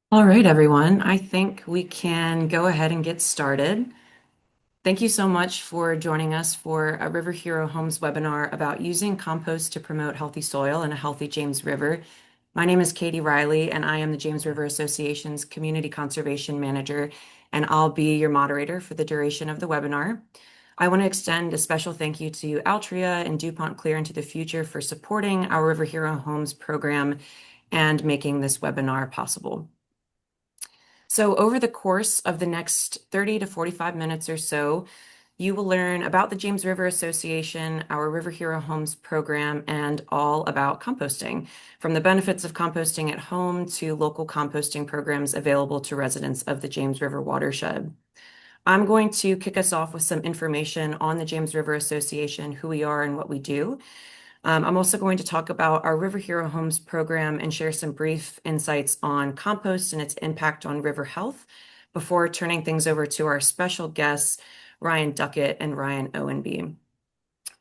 All right, everyone. I think we can go ahead and get started. Thank you so much for joining us for a River Hero Homes webinar about using compost to promote healthy soil and a healthy James River. My name is Katie Riley, and I am the James River Association's Community Conservation Manager, and I'll be your moderator for the duration of the webinar. I want to extend a special thank you to Altria and DuPont Clear into the Future for supporting our River Hero Homes program and making this webinar possible. So over the course of the next 30 to 45 minutes or so, you will learn about the James River Association, our River Hero Homes program, and all about composting, from the benefits of composting at home to local composting programs available to residents of the James River watershed. I'm going to kick us off with some information on the James River Association, who we are and what we do. I'm also going to talk about our River Hero Homes program and share some brief insights on compost and its impact on river health before turning things over to our special guests, Ryan Duckett and Ryan Owenby.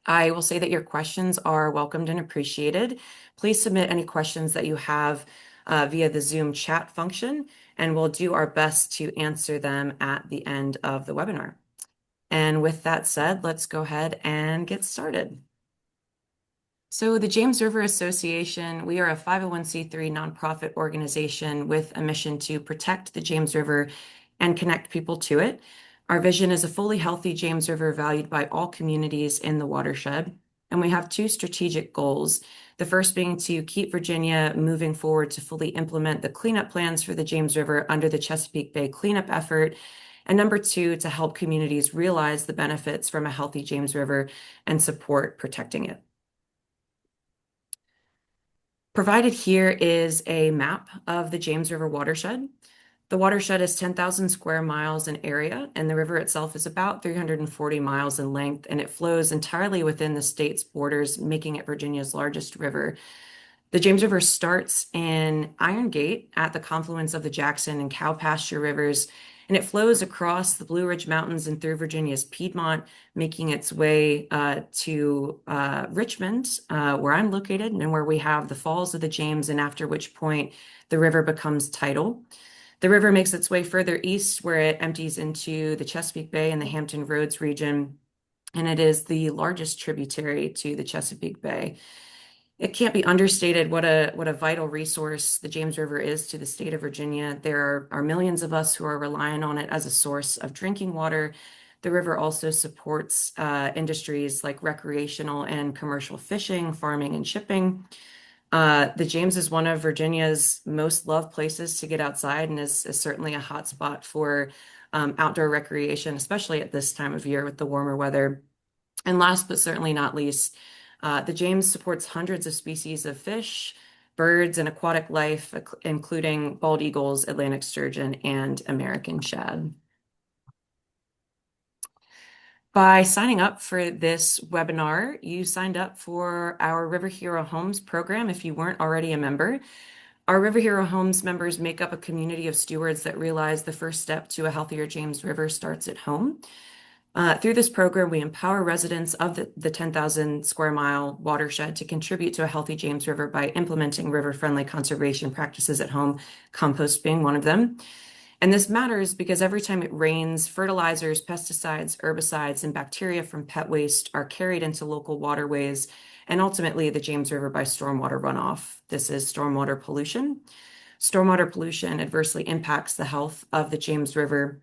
I will say that your questions are welcomed and appreciated. Please submit any questions that you have via the Zoom chat function, and we'll do our best to answer them at the end of the webinar. And with that said, let's go ahead and get started. So the James River Association, we are a 501c3 nonprofit organization with a mission to protect the James River and connect people to it. Our vision is a fully healthy James River valued by all communities in the watershed. And we have two strategic goals. The first being to keep Virginia moving forward to fully implement the cleanup plans for the James River under the Chesapeake Bay cleanup effort. And number two, to help communities realize the benefits from a healthy James River and support protecting it. Provided here is a map of the James River watershed. The watershed is 10,000 square miles in area, and the river itself is about 340 miles in length, and it flows entirely within the state's borders, making it Virginia's largest river. The James River starts in Iron Gate at the confluence of the Jackson and Cow Pasture rivers, and it flows across the Blue Ridge Mountains and through Virginia's Piedmont, making its way to Richmond, where I'm located, and where we have the Falls of the James, and after which point the river becomes tidal. The river makes its way further east, where it empties into the Chesapeake Bay and the Hampton Roads region, and it is the largest tributary to the Chesapeake Bay. It can't be understated what a vital resource the James River is to the state of Virginia. There are millions of us who are relying on it as a source of drinking water. The river also supports industries like recreational and commercial fishing, farming, and shipping. The James is one of Virginia's most loved places to get outside and is certainly a hot spot for outdoor recreation, especially at this time of year with the warmer weather. And last but certainly not least, the James supports hundreds of species of fish, birds, and aquatic life, including bald eagles, Atlantic sturgeon, and American shad. By signing up for this webinar, you signed up for our River Hero Homes program if you weren't already a member. Our River Hero Homes members make up a community of stewards that realize the first step to a healthier James River starts at home. Through this program, we empower residents of the 10,000 square mile watershed to contribute to a healthy James River by implementing river-friendly conservation practices at home, compost being one of them. And this matters because every time it rains, fertilizers, pesticides, herbicides, and bacteria from pet waste are carried into local waterways and ultimately the James River by stormwater runoff. This is stormwater pollution. Stormwater pollution adversely impacts the health of the James River,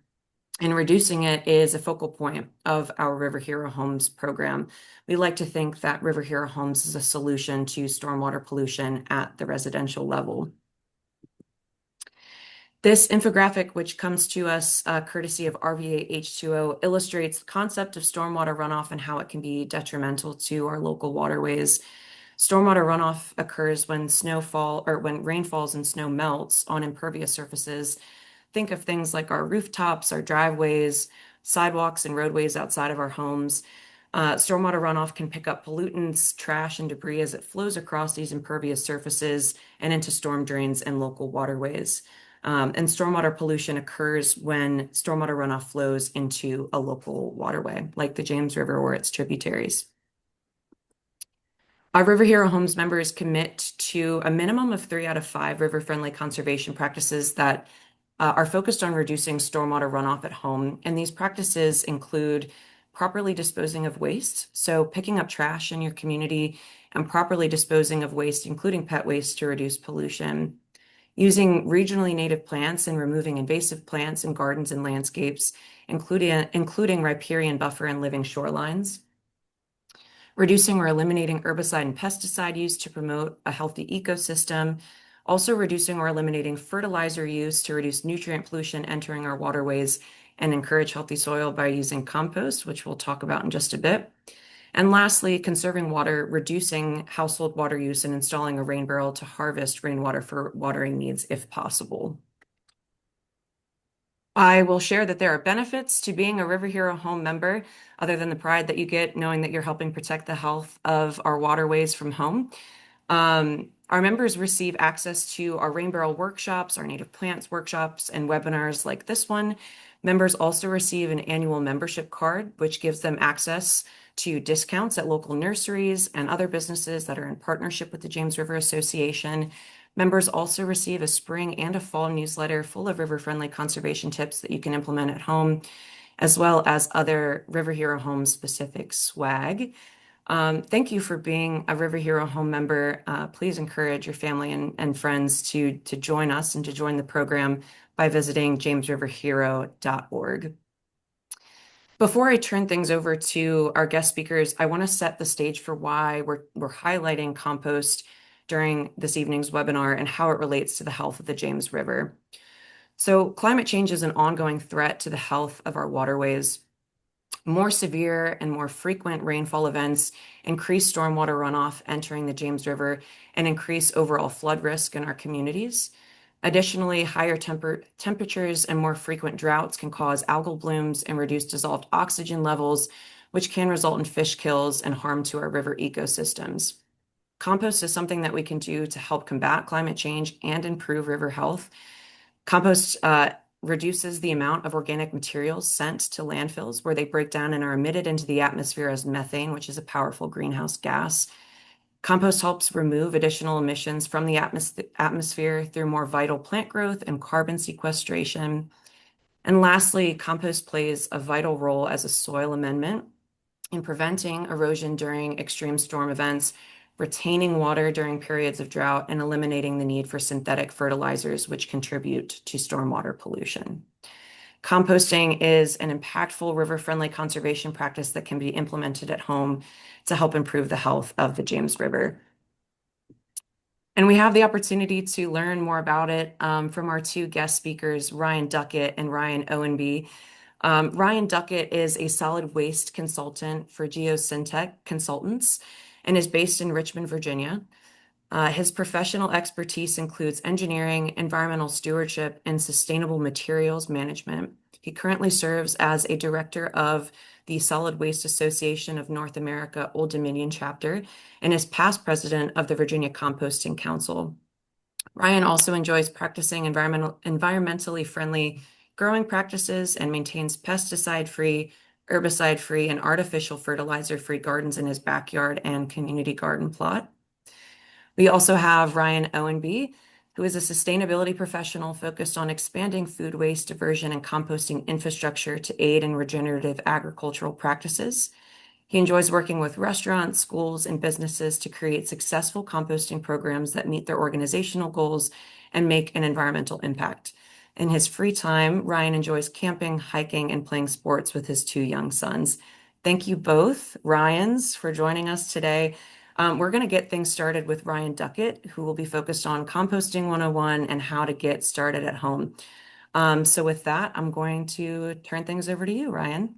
and reducing it is a focal point of our River Hero Homes program. We like to think that River Hero Homes is a solution to stormwater pollution at the residential level. This infographic, which comes to us courtesy of RVA H2O, illustrates the concept of stormwater runoff and how it can be detrimental to our local waterways. Stormwater runoff occurs when when rain falls and snow melts on impervious surfaces. Think of things like our rooftops, our driveways, sidewalks, and roadways outside of our homes. Stormwater runoff can pick up pollutants, trash, and debris as it flows across these impervious surfaces and into storm drains and local waterways. And stormwater pollution occurs when stormwater runoff flows into a local waterway, like the James River or its tributaries. Our River Hero Homes members commit to a minimum of 3 out of 5 river-friendly conservation practices that are focused on reducing stormwater runoff at home. And these practices include properly disposing of waste, so picking up trash in your community and properly disposing of waste, including pet waste, to reduce pollution. Using regionally native plants and removing invasive plants in gardens and landscapes, including riparian buffer and living shorelines. Reducing or eliminating herbicide and pesticide use to promote a healthy ecosystem. Also reducing or eliminating fertilizer use to reduce nutrient pollution entering our waterways and encourage healthy soil by using compost, which we'll talk about in just a bit. And lastly, conserving water, reducing household water use and installing a rain barrel to harvest rainwater for watering needs if possible. I will share that there are benefits to being a River Hero Home member, other than the pride that you get knowing that you're helping protect the health of our waterways from home. Our members receive access to our rain barrel workshops, our native plants workshops, and webinars like this one. Members also receive an annual membership card, which gives them access to discounts at local nurseries and other businesses that are in partnership with the James River Association. Members also receive a spring and a fall newsletter full of river-friendly conservation tips that you can implement at home, as well as other River Hero Home specific swag. Thank you for being a River Hero Home member. Please encourage your family and friends to join us and to join the program by visiting jamesriverhero.org. Before I turn things over to our guest speakers, I want to set the stage for why we're highlighting compost during this evening's webinar and how it relates to the health of the James River. So climate change is an ongoing threat to the health of our waterways. More severe and more frequent rainfall events increase stormwater runoff entering the James River and increase overall flood risk in our communities. Additionally, higher temperatures and more frequent droughts can cause algal blooms and reduce dissolved oxygen levels, which can result in fish kills and harm to our river ecosystems. Compost is something that we can do to help combat climate change and improve river health. Compost reduces the amount of organic materials sent to landfills where they break down and are emitted into the atmosphere as methane, which is a powerful greenhouse gas. Compost helps remove additional emissions from the atmosphere through more vital plant growth and carbon sequestration. And lastly, compost plays a vital role as a soil amendment in preventing erosion during extreme storm events, retaining water during periods of drought, and eliminating the need for synthetic fertilizers, which contribute to stormwater pollution. Composting is an impactful river-friendly conservation practice that can be implemented at home to help improve the health of the James River. And we have the opportunity to learn more about it from our two guest speakers, Ryan Duckett and Ryan Owenby. Ryan Duckett is a solid waste consultant for Geosyntec Consultants and is based in Richmond, Virginia. His professional expertise includes engineering, environmental stewardship, and sustainable materials management. He currently serves as a director of the Solid Waste Association of North America Old Dominion chapter and is past president of the Virginia Composting Council. Ryan also enjoys practicing environmentally friendly growing practices and maintains pesticide-free, herbicide-free, and artificial fertilizer-free gardens in his backyard and community garden plot. We also have Ryan Owenby, who is a sustainability professional focused on expanding food waste diversion and composting infrastructure to aid in regenerative agricultural practices. He enjoys working with restaurants, schools, and businesses to create successful composting programs that meet their organizational goals and make an environmental impact. In his free time, Ryan enjoys camping, hiking, and playing sports with his 2 young sons. Thank you both, Ryans, for joining us today. We're going to get things started with Ryan Duckett, who will be focused on Composting 101 and how to get started at home. So with that, I'm going to turn things over to you, Ryan.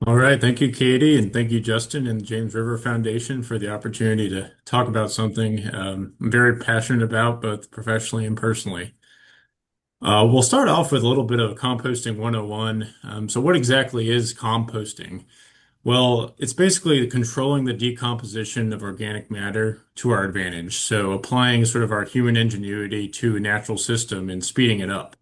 All right. Thank you, Katie, and thank you, Justin and the James River Foundation for the opportunity to talk about something I'm very passionate about, both professionally and personally. We'll start off with a little bit of Composting 101. So what exactly is composting? Well, it's basically controlling the decomposition of organic matter to our advantage. So applying sort of our human ingenuity to a natural system and speeding it up.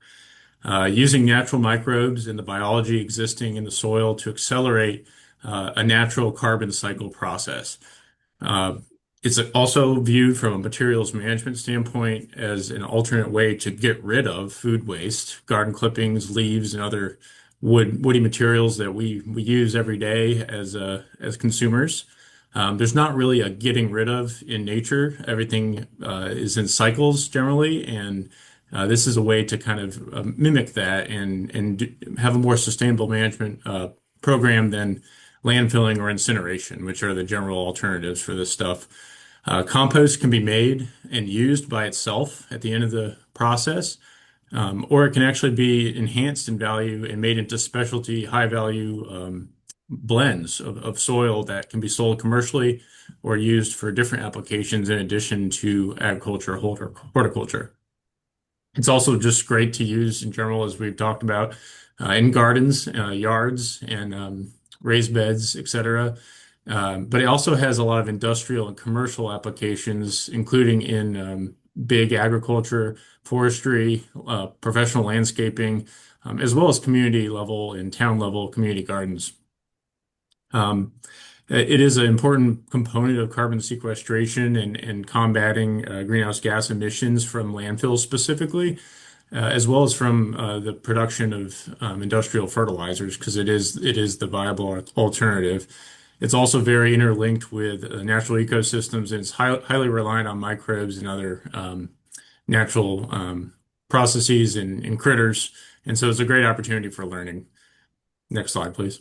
Using natural microbes and the biology existing in the soil to accelerate a natural carbon cycle process. Uh, It's also viewed from a materials management standpoint as an alternate way to get rid of food waste, garden clippings, leaves, and other woody materials that we use every day as consumers. There's not really a getting rid of in nature. Everything is in cycles generally, and this is a way to kind of mimic that and have a more sustainable management program than landfilling or incineration, which are the general alternatives for this stuff. Compost can be made and used by itself at the end of the process, or it can actually be enhanced in value and made into specialty high value blends of soil that can be sold commercially or used for different applications in addition to agriculture, horticulture. It's also just great to use in general, as we've talked about, in gardens, yards, and raised beds, etc. But it also has a lot of industrial and commercial applications, including in big agriculture, forestry, professional landscaping, as well as community level and town level community gardens. Um, it is an important component of carbon sequestration and combating greenhouse gas emissions from landfills specifically, as well as from the production of industrial fertilizers, because it is the viable alternative. It's also very interlinked with natural ecosystems, and it's highly reliant on microbes and other natural processes and critters. And so it's a great opportunity for learning. Next slide, please.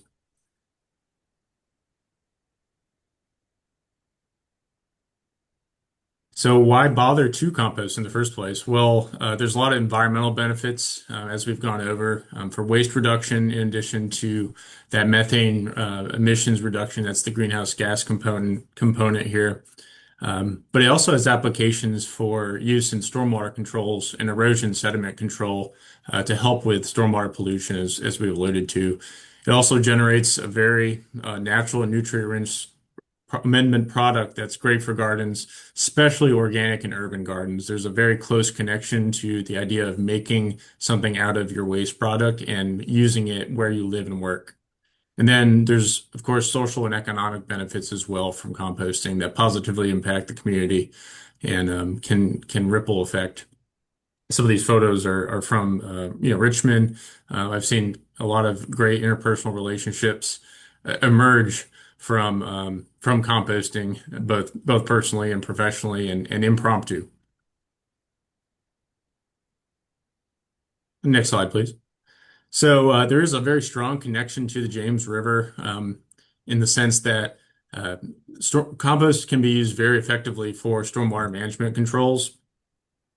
So why bother to compost in the first place? Well, there's a lot of environmental benefits as we've gone over for waste reduction, in addition to that methane emissions reduction. That's the greenhouse gas component here. But it also has applications for use in stormwater controls and erosion sediment control to help with stormwater pollution, as we alluded to. It also generates a very natural and nutrient-rich amendment product that's great for gardens, especially organic and urban gardens. There's a very close connection to the idea of making something out of your waste product and using it where you live and work. And then there's, of course, social and economic benefits as well from composting that positively impact the community and can ripple effect. Some of these photos are from Richmond. I've seen a lot of great interpersonal relationships emerge from composting, both personally and professionally and impromptu. Next slide, please. So there is a very strong connection to the James River in the sense that uh, compost can be used very effectively for stormwater management controls.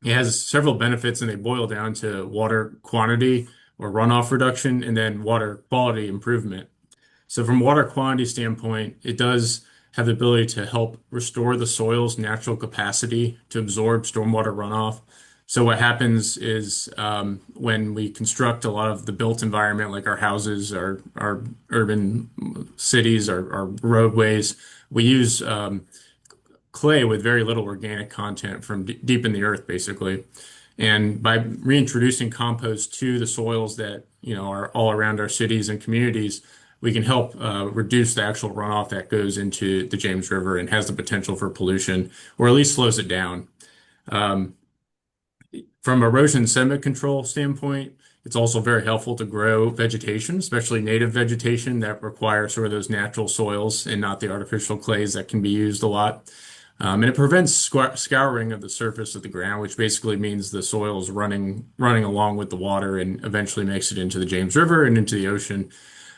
It has several benefits, and they boil down to water quantity or runoff reduction, and then water quality improvement. So from water quantity standpoint, it does have the ability to help restore the soil's natural capacity to absorb stormwater runoff. So what happens is when we construct a lot of the built environment, like our houses, our urban cities, our roadways, we use clay with very little organic content from deep in the earth, basically. And by reintroducing compost to the soils that, are all around our cities and communities, we can help reduce the actual runoff that goes into the James River and has the potential for pollution, or at least slows it down. Um, from erosion sediment control standpoint, it's also very helpful to grow vegetation, especially native vegetation that require sort of those natural soils and not the artificial clays that can be used a lot. And it prevents scouring of the surface of the ground, which basically means the soil is running along with the water and eventually makes it into the James River and into the ocean.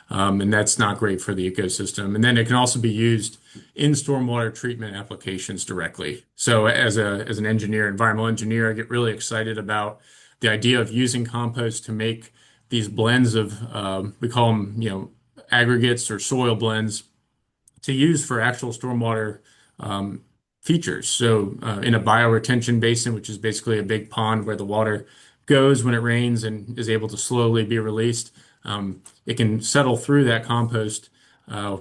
And that's not great for the ecosystem. And then it can also be used in stormwater treatment applications directly. So as an engineer, environmental engineer, I get really excited about the idea of using compost to make these blends of we call them, aggregates or soil blends to use for actual stormwater um, features. So, in a bioretention basin, which is basically a big pond where the water goes when it rains and is able to slowly be released, it can settle through that compost uh,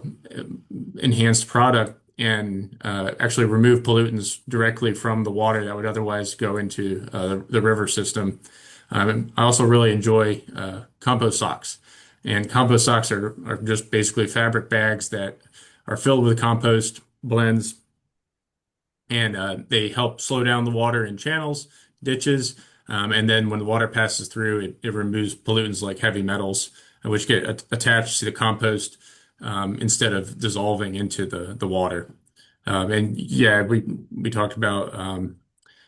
enhanced product and actually remove pollutants directly from the water that would otherwise go into the river system. I also really enjoy compost socks. And compost socks are just basically fabric bags that are filled with compost blends and they help slow down the water in channels, ditches, and then when the water passes through, it removes pollutants like heavy metals, which get attached to the compost instead of dissolving into the water. And yeah, we talked about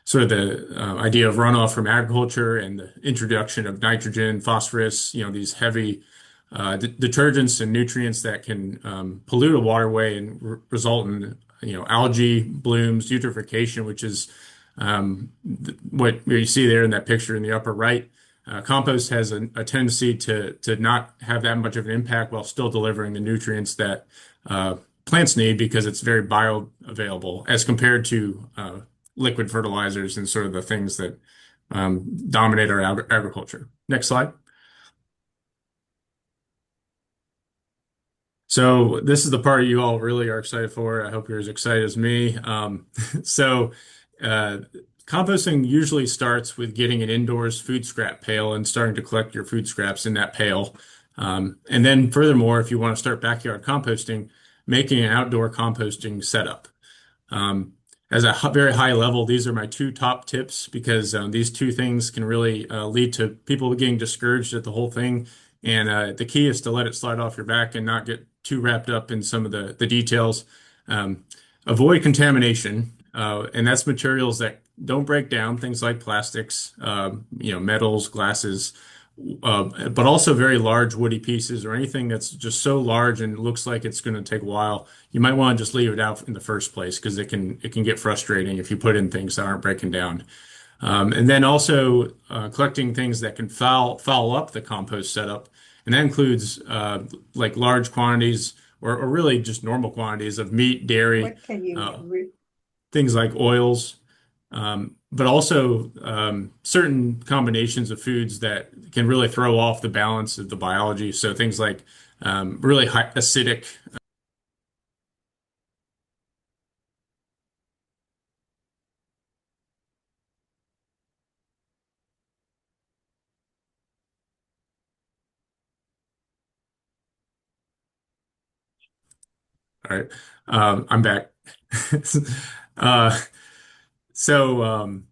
sort of the idea of runoff from agriculture and the introduction of nitrogen, phosphorus, these heavy detergents and nutrients that can pollute a waterway and result in, algae blooms, eutrophication, which is what you see there in that picture in the upper right. Compost has a tendency to not have that much of an impact while still delivering the nutrients that plants need because it's very bioavailable as compared to liquid fertilizers and sort of the things that dominate our agriculture. Next slide. So this is the part you all really are excited for. I hope you're as excited as me. So uh, composting usually starts with getting an indoors food scrap pail and starting to collect your food scraps in that pail. And then furthermore, if you want to start backyard composting, making an outdoor composting setup. Um, as a very high level, these are my two top tips because these two things can really lead to people getting discouraged at the whole thing. And the key is to let it slide off your back and not get too wrapped up in some of the details. Um, Avoid contamination, and that's materials that don't break down, things like plastics, metals, glasses, but also very large woody pieces or anything that's just so large and looks like it's going to take a while. You might want to just leave it out in the first place because it can get frustrating if you put in things that aren't breaking down. And then also collecting things that can foul up the compost setup, and that includes like large quantities or really just normal quantities of meat, dairy, What can you uh, re things like oils, but also certain combinations of foods that can really throw off the balance of the biology. So things like really high acidic. All right, I'm back. uh, so.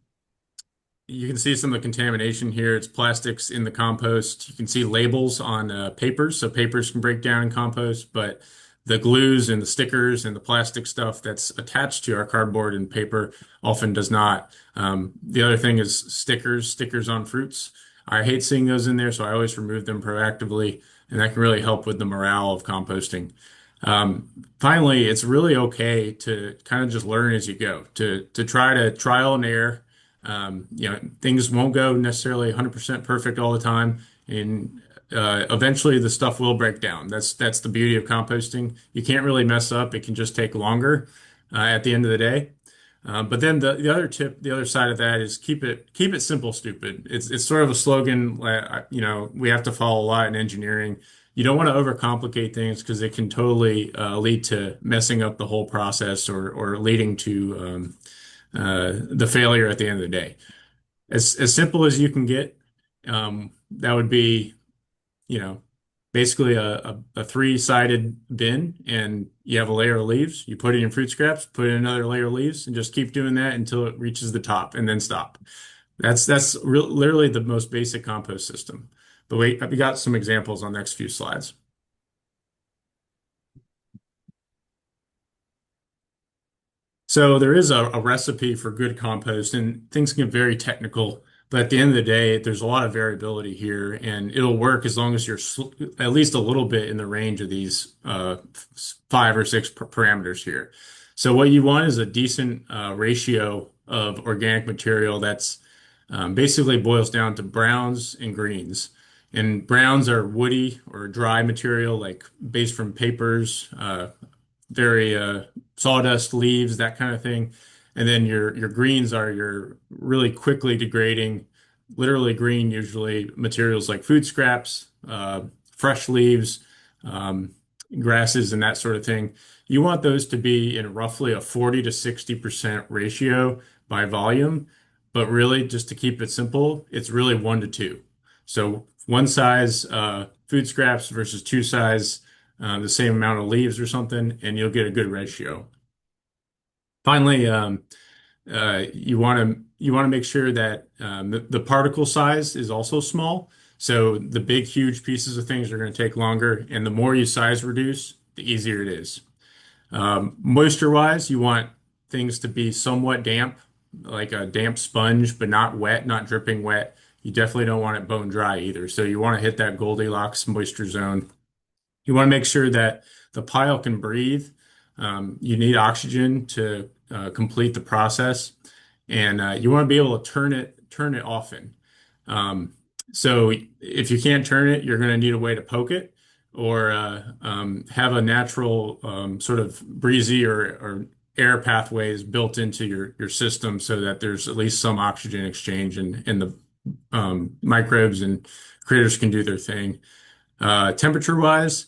You can see some of the contamination here. It's plastics in the compost. You can see labels on papers, so papers can break down in compost, but the glues and the stickers and the plastic stuff that's attached to our cardboard and paper often does not. The other thing is stickers on fruits. I hate seeing those in there, so I always remove them proactively, and that can really help with the morale of composting. Finally, it's really okay to kind of just learn as you go, to try to trial and error. Things won't go necessarily 100% perfect all the time, and eventually the stuff will break down. That's the beauty of composting. You can't really mess up. It can just take longer at the end of the day. But then the other tip, the other side of that is keep it simple, stupid. It's sort of a slogan, we have to follow a lot in engineering. You don't want to overcomplicate things because it can totally lead to messing up the whole process or leading to the failure at the end of the day. As simple as you can get, that would be, you know, basically a three-sided bin, and you have a layer of leaves. You put in your fruit scraps, put in another layer of leaves, and just keep doing that until it reaches the top, and then stop. That's literally the most basic compost system. But wait, we got some examples on the next few slides. So there is a recipe for good compost, and things can get very technical. But at the end of the day, there's a lot of variability here, and it'll work as long as you're at least a little bit in the range of these five or six parameters here. So what you want is a decent ratio of organic material that's basically boils down to browns and greens. And browns are woody or dry material, like based from papers, very sawdust, leaves, that kind of thing. And then your greens are your really quickly degrading, literally green, usually materials like food scraps, fresh leaves, um, grasses, and that sort of thing. You want those to be in roughly a 40 to 60% ratio by volume, but really just to keep it simple, it's really 1 to 2. So one size food scraps versus two size the same amount of leaves or something, and you'll get a good ratio. Finally, you want to make sure that the particle size is also small. So the big, huge pieces of things are going to take longer, and the more you size reduce, the easier it is. Moisture-wise, you want things to be somewhat damp, like a damp sponge, but not wet, not dripping wet. You definitely don't want it bone dry either. So you want to hit that Goldilocks moisture zone. You want to make sure that the pile can breathe. You need oxygen to complete the process, and you want to be able to turn it often. Um, so if you can't turn it, you're going to need a way to poke it, or have a natural sort of breezy or air pathways built into your system so that there's at least some oxygen exchange and the microbes and critters can do their thing. Temperature wise,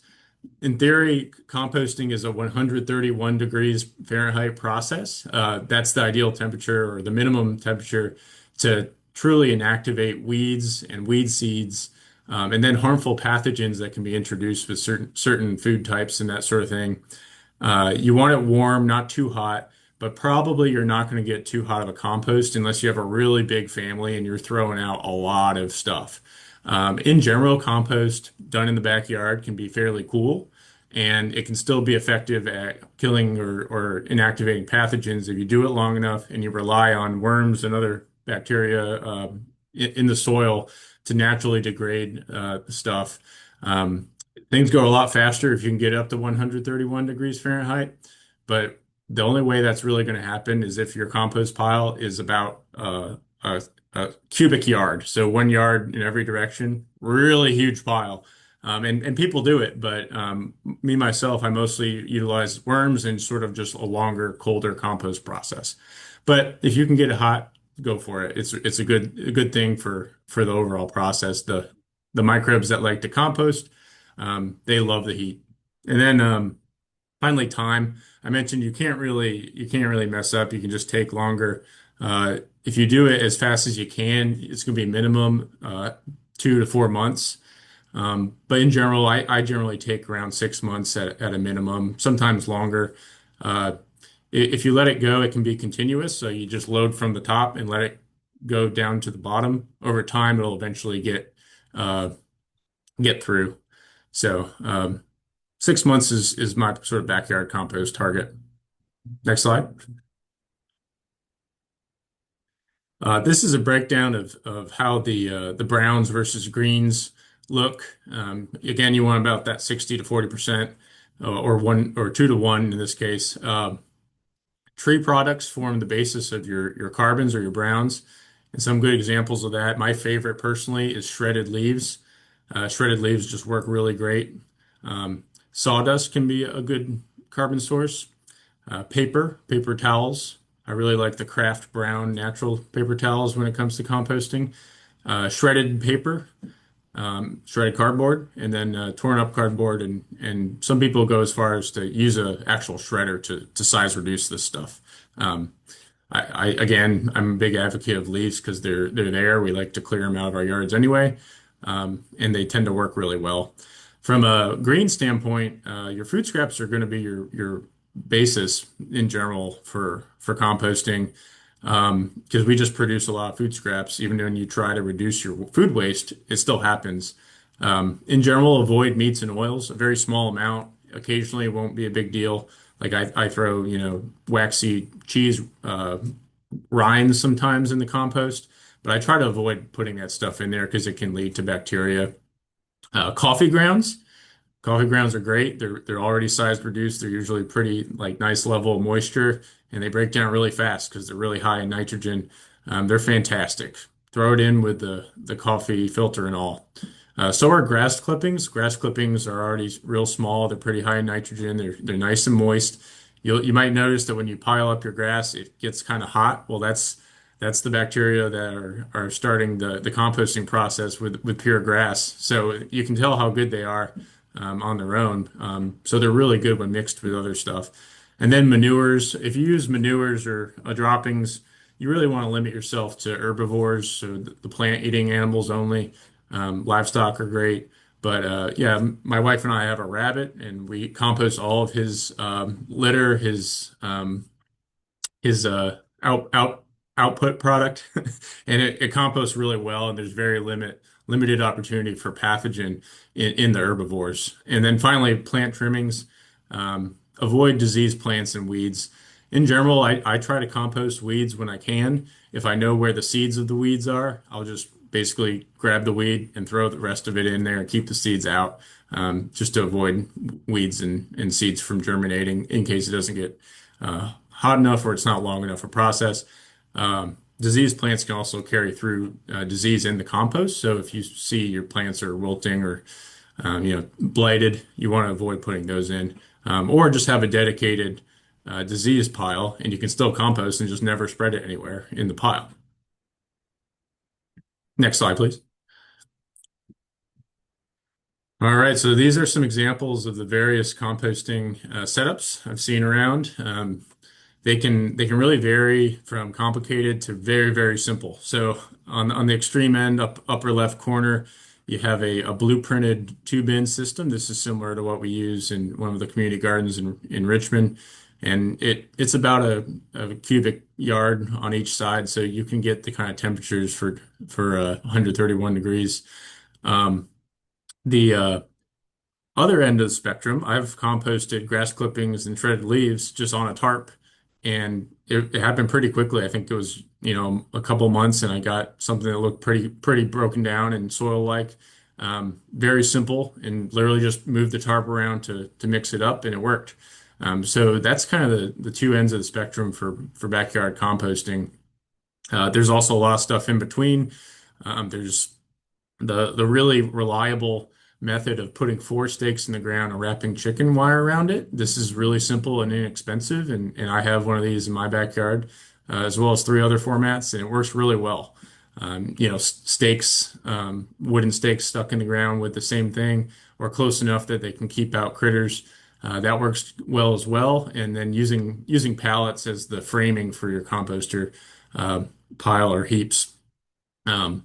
in theory, composting is a 131 degrees Fahrenheit process. That's the ideal temperature or the minimum temperature to truly inactivate weeds and weed seeds, and then harmful pathogens that can be introduced with certain food types and that sort of thing. You want it warm, not too hot, but probably you're not going to get too hot of a compost unless you have a really big family and you're throwing out a lot of stuff. In general, compost done in the backyard can be fairly cool, and it can still be effective at killing or inactivating pathogens if you do it long enough and you rely on worms and other bacteria in the soil to naturally degrade the stuff. Um, Things go a lot faster if you can get up to 131 degrees Fahrenheit, but the only way that's really going to happen is if your compost pile is about a cubic yard, so 1 yard in every direction, really huge pile. And people do it, but me myself, I mostly utilize worms and sort of just a longer, colder compost process. But if you can get it hot, go for it. It's a good thing for the overall process. The microbes that like to compost, they love the heat. And then finally, time. I mentioned you can't really mess up. You can just take longer. If you do it as fast as you can, it's going to be minimum 2 to 4 months. But in general, I generally take around 6 months at a minimum, sometimes longer. Uh, if you let it go, it can be continuous. So you just load from the top and let it go down to the bottom. Over time, it'll eventually uh, get through. So 6 months is my sort of backyard compost target. Next slide. This is a breakdown of how the browns versus greens look. Again, you want about that 60 to 40%, or 1 or 2 to 1 in this case. Tree products form the basis of your carbons or your browns. And some good examples of that. My favorite personally is shredded leaves. Shredded leaves just work really great. Sawdust can be a good carbon source. Paper towels. I really like the Kraft Brown natural paper towels when it comes to composting. Shredded paper, shredded cardboard, and then torn up cardboard. And some people go as far as to use a actual shredder to size reduce this stuff. Um, again, I'm a big advocate of leaves because they're there. We like to clear them out of our yards anyway, and they tend to work really well. From a green standpoint, your food scraps are going to be your basis in general for composting, because we just produce a lot of food scraps. Even when you try to reduce your food waste, it still happens. In general, avoid meats and oils. A very small amount. Occasionally, it won't be a big deal. Like I throw, waxy cheese rinds sometimes in the compost, but I try to avoid putting that stuff in there because it can lead to bacteria. Coffee grounds. Coffee grounds are great. They're already size reduced. They're usually pretty like nice level of moisture, and they break down really fast because they're really high in nitrogen. They're fantastic. Throw it in with the coffee filter and all. So are grass clippings. Grass clippings are already real small. They're pretty high in nitrogen. They're nice and moist. You might notice that when you pile up your grass, it gets kind of hot. Well, that's the bacteria that are starting the composting process with pure grass. So you can tell how good they are on their own. So they're really good when mixed with other stuff. And then manures. If you use manures or droppings, you really want to limit yourself to herbivores, so the plant-eating animals only. Livestock are great. But yeah, my wife and I have a rabbit, and we compost all of his litter, his his output product, and it composts really well. And there's very limited opportunity for pathogen in the herbivores. And then finally, plant trimmings. Avoid diseased plants and weeds. In general, I try to compost weeds when I can. If I know where the seeds of the weeds are, I'll just basically grab the weed and throw the rest of it in there and keep the seeds out, just to avoid weeds and seeds from germinating in case it doesn't get hot enough or it's not long enough a process. Diseased plants can also carry through disease in the compost. So if you see your plants are wilting or blighted, you want to avoid putting those in, or just have a dedicated disease pile, and you can still compost and just never spread it anywhere in the pile. Next slide, please. All right, so these are some examples of the various composting setups I've seen around. They can really vary from complicated to very simple. So on the extreme end, upper left corner, you have a blueprinted two-bin system. This is similar to what we use in one of the community gardens in Richmond, and it's about a cubic yard on each side, so you can get the kind of temperatures for 131 degrees. The other end of the spectrum, I've composted grass clippings and shredded leaves just on a tarp, and it happened pretty quickly. I think it was, a couple months, and I got something that looked pretty broken down and soil-like. Very simple, and literally just moved the tarp around to mix it up, and it worked. So that's kind of the two ends of the spectrum for backyard composting. There's also a lot of stuff in between. There's the really reliable method of putting four stakes in the ground and wrapping chicken wire around it. This is really simple and inexpensive, and I have one of these in my backyard, as well as three other formats, and it works really well. Stakes, wooden stakes stuck in the ground with the same thing, or close enough that they can keep out critters. That works well as well. And then using pallets as the framing for your composter pile or heaps. Um,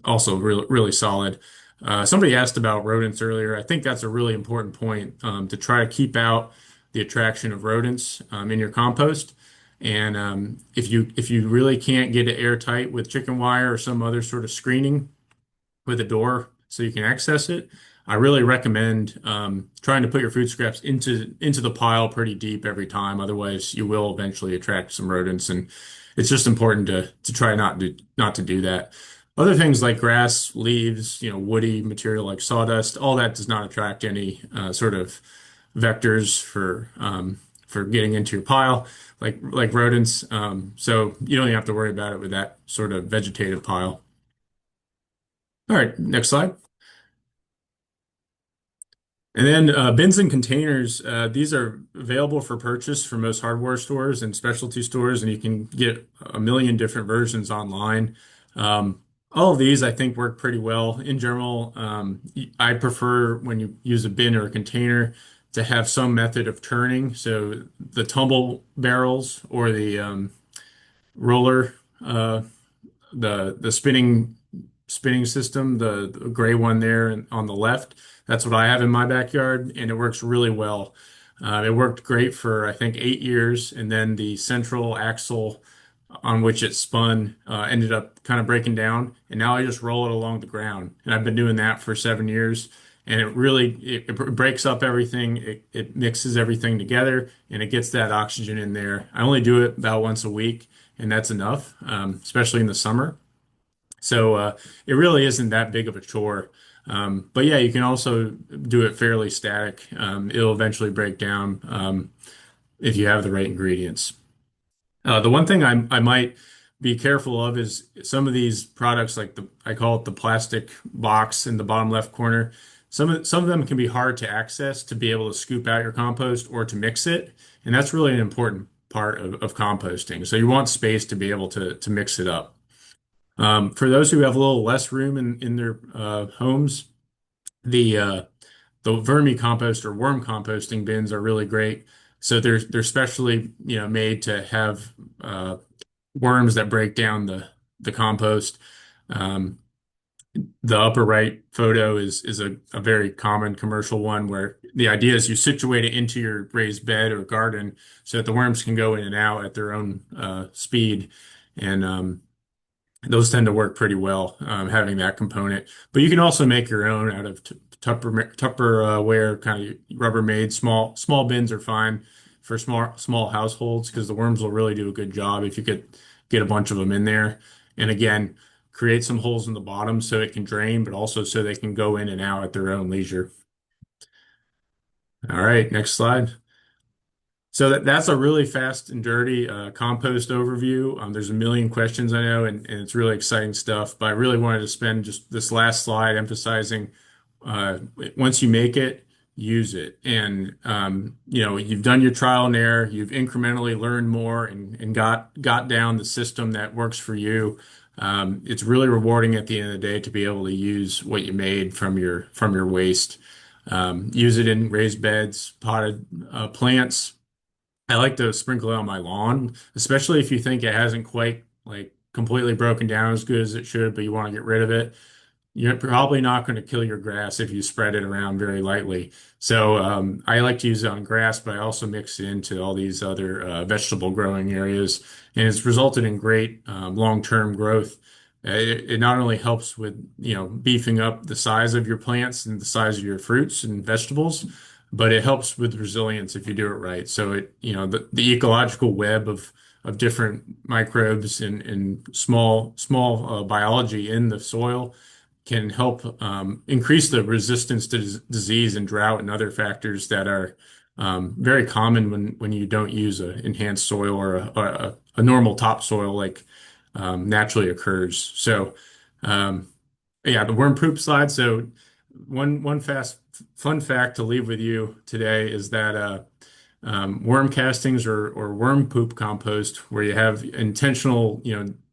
Also really solid. Somebody asked about rodents earlier. I think that's a really important point, to try to keep out the attraction of rodents in your compost. And if you really can't get it airtight with chicken wire or some other sort of screening with a door so you can access it, I really recommend trying to put your food scraps into the pile pretty deep every time. Otherwise, you will eventually attract some rodents, and it's just important to try not to do that. Other things like grass, leaves, woody material like sawdust, all that does not attract any sort of vectors for getting into your pile, like rodents. So you don't even have to worry about it with that sort of vegetative pile. All right, next slide. And then bins and containers, these are available for purchase from most hardware stores and specialty stores, and you can get a million different versions online. All of these, I think, work pretty well. In general, I prefer when you use a bin or a container to have some method of turning. So the tumble barrels or the roller, the spinning system, the gray one there and on the left. That's what I have in my backyard, and it works really well. It worked great for I think 8 years, and then the central axle on which it spun ended up kind of breaking down, and now I just roll it along the ground. And I've been doing that for 7 years, and it breaks up everything. It mixes everything together, and it gets that oxygen in there. I only do it about once a week, and that's enough, especially in the summer. So it really isn't that big of a chore. But yeah, you can also do it fairly static. It'll eventually break down if you have the right ingredients. The one thing I might be careful of is some of these products, like I call it the plastic box in the bottom left corner. Some of them can be hard to access to be able to scoop out your compost or to mix it, and that's really an important part of composting. So you want space to be able to mix it up. For those who have a little less room in their homes, the uh, the vermicompost or worm composting bins are really great. So they're specially made to have worms that break down the compost. Um, The upper right photo is a very common commercial one where the idea is you situate it into your raised bed or garden so that the worms can go in and out at their own speed. And those tend to work pretty well, having that component. But you can also make your own out of Tupperware, kind of Rubbermaid. Small bins are fine for small households because the worms will really do a good job if you could get a bunch of them in there. And again, create some holes in the bottom so it can drain, but also so they can go in and out at their own leisure. All right, next slide. So that's a really fast and dirty compost overview. There's a million questions I know, and it's really exciting stuff. But I really wanted to spend just this last slide emphasizing uh, once you make it, use it. And you've done your trial and error, you've incrementally learned more and got down the system that works for you. It's really rewarding at the end of the day to be able to use what you made from your waste. Use it in raised beds, potted plants. I like to sprinkle it on my lawn, especially if you think it hasn't quite like completely broken down as good as it should, but you want to get rid of it. You're probably not going to kill your grass if you spread it around very lightly. So I like to use it on grass, but I also mix it into all these other vegetable growing areas, and it's resulted in great long-term growth. It not only helps with beefing up the size of your plants and the size of your fruits and vegetables, but it helps with resilience if you do it right. So the ecological web of different microbes and small biology in the soil can help increase the resistance to disease and drought and other factors that are very common when you don't use an enhanced soil or a normal topsoil like naturally occurs. So, um, yeah, the worm poop slide. So, one fast fun fact to leave with you today is that worm castings or worm poop compost, where you have intentional,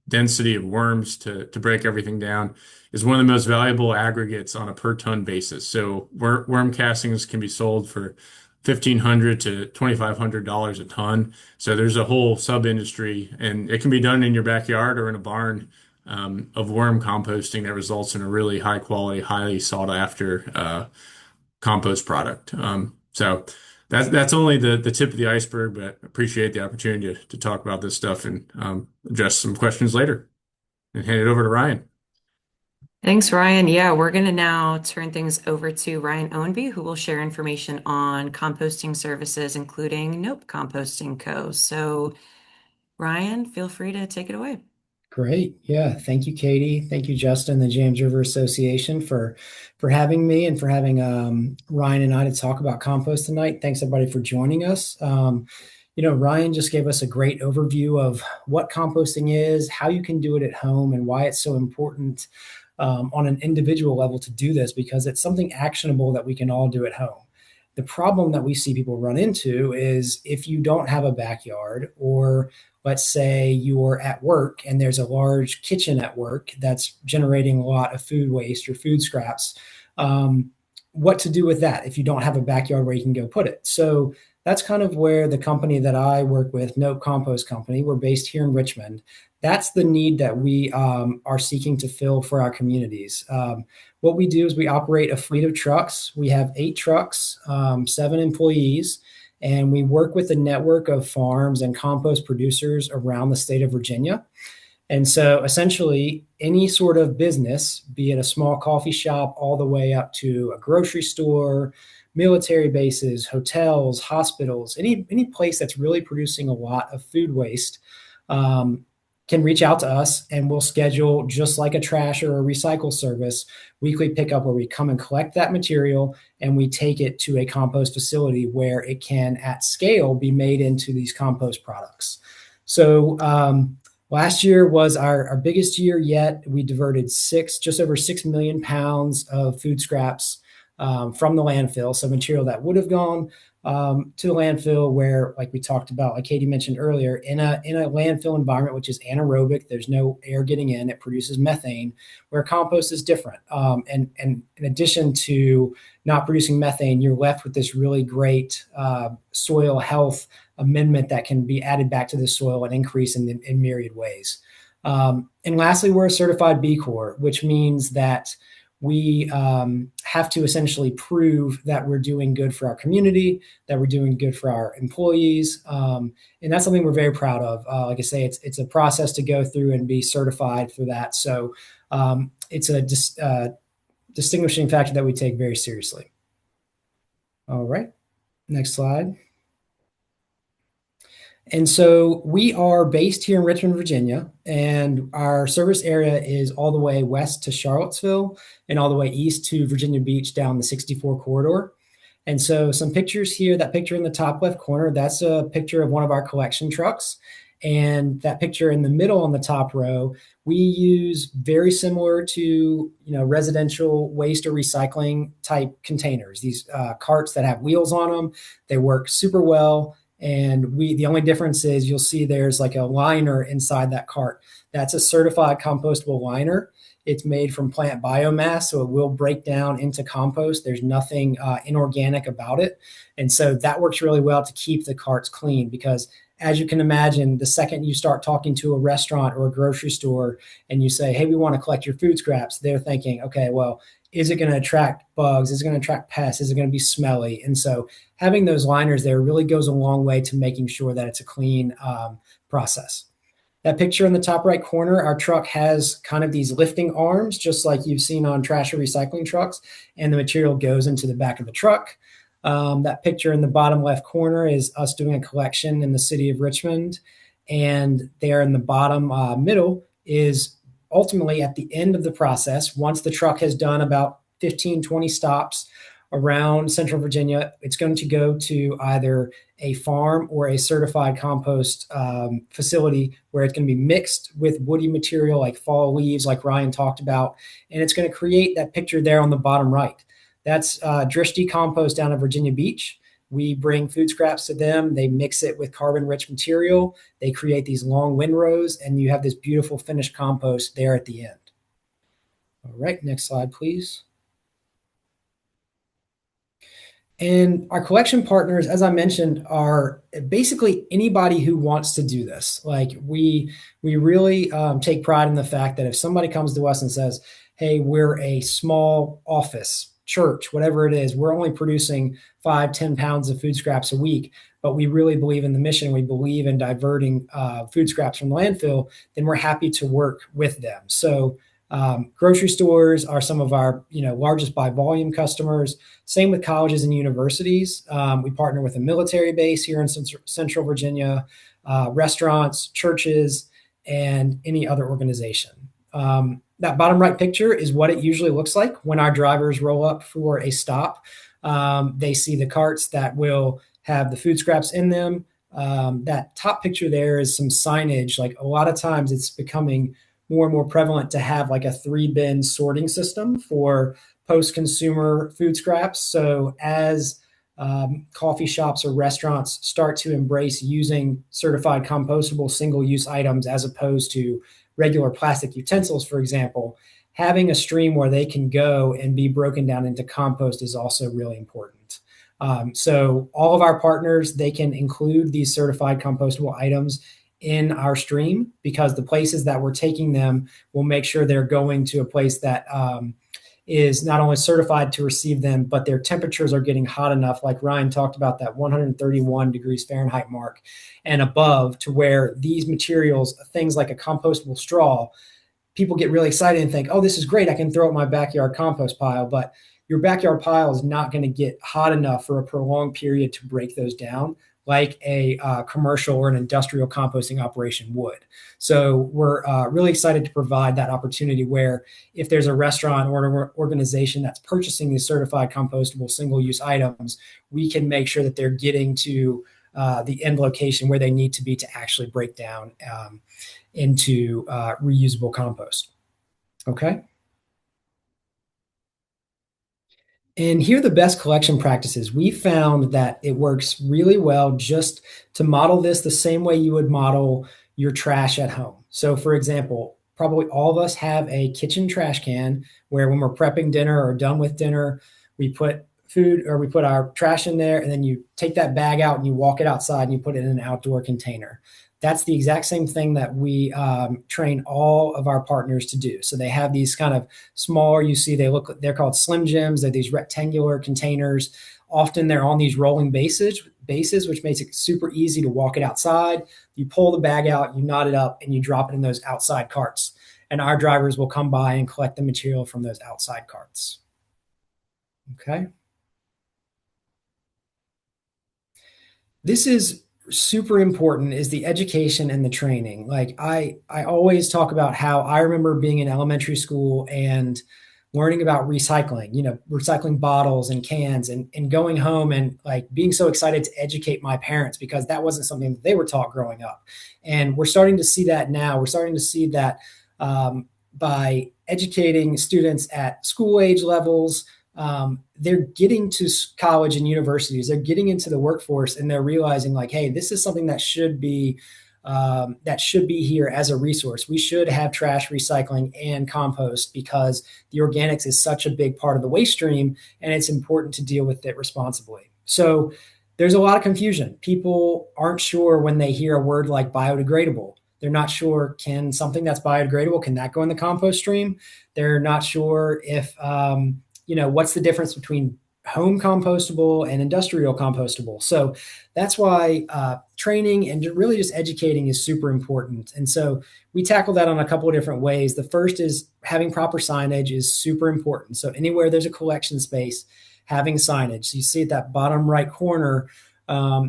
density of worms to break everything down, is one of the most valuable aggregates on a per ton basis. So worm castings can be sold for $1,500 to $2,500 a ton. So there's a whole sub industry, and it can be done in your backyard or in a barn. Of worm composting that results in a really high quality, highly sought after compost product. So that's only the tip of the iceberg, but appreciate the opportunity to talk about this stuff and address some questions later and hand it over to Ryan. Thanks, Ryan. Yeah, we're going to now turn things over to Ryan Owenby, who will share information on composting services, including Nope Composting Co. So, Ryan, feel free to take it away. Great. Yeah. Thank you, Katie. Thank you, Justin, the James River Association for having me and for having Ryan and I to talk about compost tonight. Thanks everybody for joining us. Ryan just gave us a great overview of what composting is, how you can do it at home, and why it's so important on an individual level to do this because it's something actionable that we can all do at home. The problem that we see people run into is if you don't have a backyard, or let's say you're at work and there's a large kitchen at work that's generating a lot of food waste or food scraps, um, what to do with that if you don't have a backyard where you can go put it. So that's kind of where the company that I work with, Nope Compost Company, we're based here in Richmond. That's the need that we are seeking to fill for our communities. What we do is we operate a fleet of trucks. We have 8 trucks, 7 employees, and we work with a network of farms and compost producers around the state of Virginia. And so essentially, any sort of business, be it a small coffee shop all the way up to a grocery store, military bases, hotels, hospitals, any place that's really producing a lot of food waste, um, can reach out to us and we'll schedule, just like a trash or a recycle service, weekly pickup where we come and collect that material and we take it to a compost facility where it can at scale be made into these compost products. So last year was our biggest year yet. We diverted just over 6 million pounds of food scraps from the landfill. So material that would have gone to the landfill, where, like we talked about, like Katie mentioned earlier, in a landfill environment, which is anaerobic, there's no air getting in, it produces methane, where compost is different. And in addition to not producing methane, you're left with this really great soil health amendment that can be added back to the soil and increase in myriad ways. And lastly, we're a certified B Corp, which means that we have to essentially prove that we're doing good for our community, that we're doing good for our employees, and that's something we're very proud of. Like I say, it's a process to go through and be certified for that. So it's a distinguishing factor that we take very seriously. All right, next slide. And so we are based here in Richmond, Virginia, and our service area is all the way west to Charlottesville and all the way east to Virginia Beach down the 64 corridor. And so some pictures here, that picture in the top left corner, that's a picture of one of our collection trucks. And that picture in the middle on the top row, we use very similar to residential waste or recycling type containers, these carts that have wheels on them. They work super well. And the only difference is you'll see there's like a liner inside that cart. That's a certified compostable liner. It's made from plant biomass, so it will break down into compost. There's nothing inorganic about it. And so that works really well to keep the carts clean because, as you can imagine, the second you start talking to a restaurant or a grocery store and you say, hey, we want to collect your food scraps, they're thinking, okay, well, is it going to attract bugs? Is it going to attract pests? Is it going to be smelly? And so having those liners there really goes a long way to making sure that it's a clean process. That picture in the top right corner, our truck has kind of these lifting arms, just like you've seen on trash or recycling trucks, and the material goes into the back of the truck. That picture in the bottom left corner is us doing a collection in the city of Richmond. And there in the bottom middle is ultimately at the end of the process, once the truck has done about 15, 20 stops around central Virginia, it's going to go to either a farm or a certified compost facility where it's going to be mixed with woody material like fall leaves, like Ryan talked about. And it's going to create that picture there on the bottom right. That's Drishti Compost down at Virginia Beach. We bring food scraps to them. They mix it with carbon-rich material. They create these long windrows, and you have this beautiful finished compost there at the end. All right, next slide, please. And our collection partners, as I mentioned, are basically anybody who wants to do this. Like we really take pride in the fact that if somebody comes to us and says, hey, we're a small office, church, whatever it is, we're only producing 5-10 pounds of food scraps a week, but we really believe in the mission, we believe in diverting food scraps from the landfill, then we're happy to work with them. So grocery stores are some of our largest by volume customers. Same with colleges and universities. We partner with a military base here in Central Virginia, restaurants, churches, and any other organization. That bottom right picture is what it usually looks like when our drivers roll up for a stop. They see the carts that will have the food scraps in them. That top picture there is some signage. Like a lot of times it's becoming more and more prevalent to have like a 3-bin sorting system for post-consumer food scraps. So as coffee shops or restaurants start to embrace using certified compostable single-use items as opposed to regular plastic utensils, for example, having a stream where they can go and be broken down into compost is also really important. So all of our partners, they can include these certified compostable items in our stream because the places that we're taking them will make sure they're going to a place that is not only certified to receive them, but their temperatures are getting hot enough, like Ryan talked about, that 131 degrees Fahrenheit mark and above, to where these materials, things like a compostable straw, people get really excited and think, oh, this is great, I can throw it in my backyard compost pile. But your backyard pile is not going to get hot enough for a prolonged period to break those down like a commercial or an industrial composting operation would. So we're really excited to provide that opportunity where if there's a restaurant or an organization that's purchasing these certified compostable single-use items, we can make sure that they're getting to the end location where they need to be to actually break down into reusable compost. Okay. And here are the best collection practices. We found that it works really well just to model this the same way you would model your trash at home. So, for example, probably all of us have a kitchen trash can where when we're prepping dinner or done with dinner, we put food or we put our trash in there, and then you take that bag out and you walk it outside and you put it in an outdoor container. That's the exact same thing that we train all of our partners to do. So they have these kind of smaller, you see, they're called Slim Jims. They're these rectangular containers. Often they're on these rolling bases, which makes it super easy to walk it outside. You pull the bag out, you knot it up, and you drop it in those outside carts. And our drivers will come by and collect the material from those outside carts. Okay. This is super important is the education and the training. Like I always talk about how I remember being in elementary school and learning about recycling, recycling bottles and cans and going home and like being so excited to educate my parents because that wasn't something that they were taught growing up. And we're starting to see that now. We're starting to see that by educating students at school age levels, they're getting to college and universities, they're getting into the workforce, and they're realizing like, hey, this is something that should be here as a resource. We should have trash recycling and compost because the organics is such a big part of the waste stream, and it's important to deal with it responsibly. So there's a lot of confusion. People aren't sure when they hear a word like biodegradable. They're not sure, can something that's biodegradable, can that go in the compost stream? They're not sure if what's the difference between home compostable and industrial compostable. So that's why training and really just educating is super important. And so we tackle that on a couple of different ways. The first is having proper signage is super important. So anywhere there's a collection space, having signage. So you see at that bottom right corner,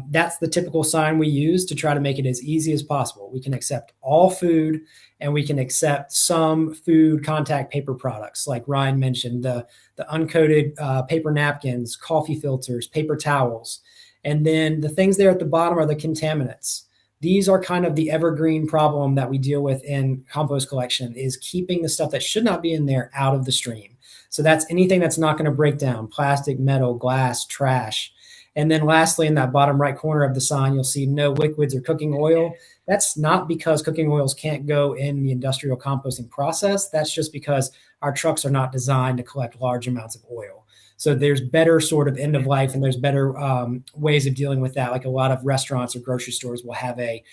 that's the typical sign we use to try to make it as easy as possible. We can accept all food and we can accept some food contact paper products, like Ryan mentioned, the uncoated paper napkins, coffee filters, paper towels. And then the things there at the bottom are the contaminants. These are kind of the evergreen problem that we deal with in compost collection is keeping the stuff that should not be in there out of the stream. So that's anything that's not going to break down, plastic, metal, glass, trash. And then lastly, in that bottom right corner of the sign, you'll see no liquids or cooking oil. That's not because cooking oils can't go in the industrial composting process. That's just because our trucks are not designed to collect large amounts of oil. So there's better sort of end of life and there's better ways of dealing with that. Like a lot of restaurants or grocery stores will have a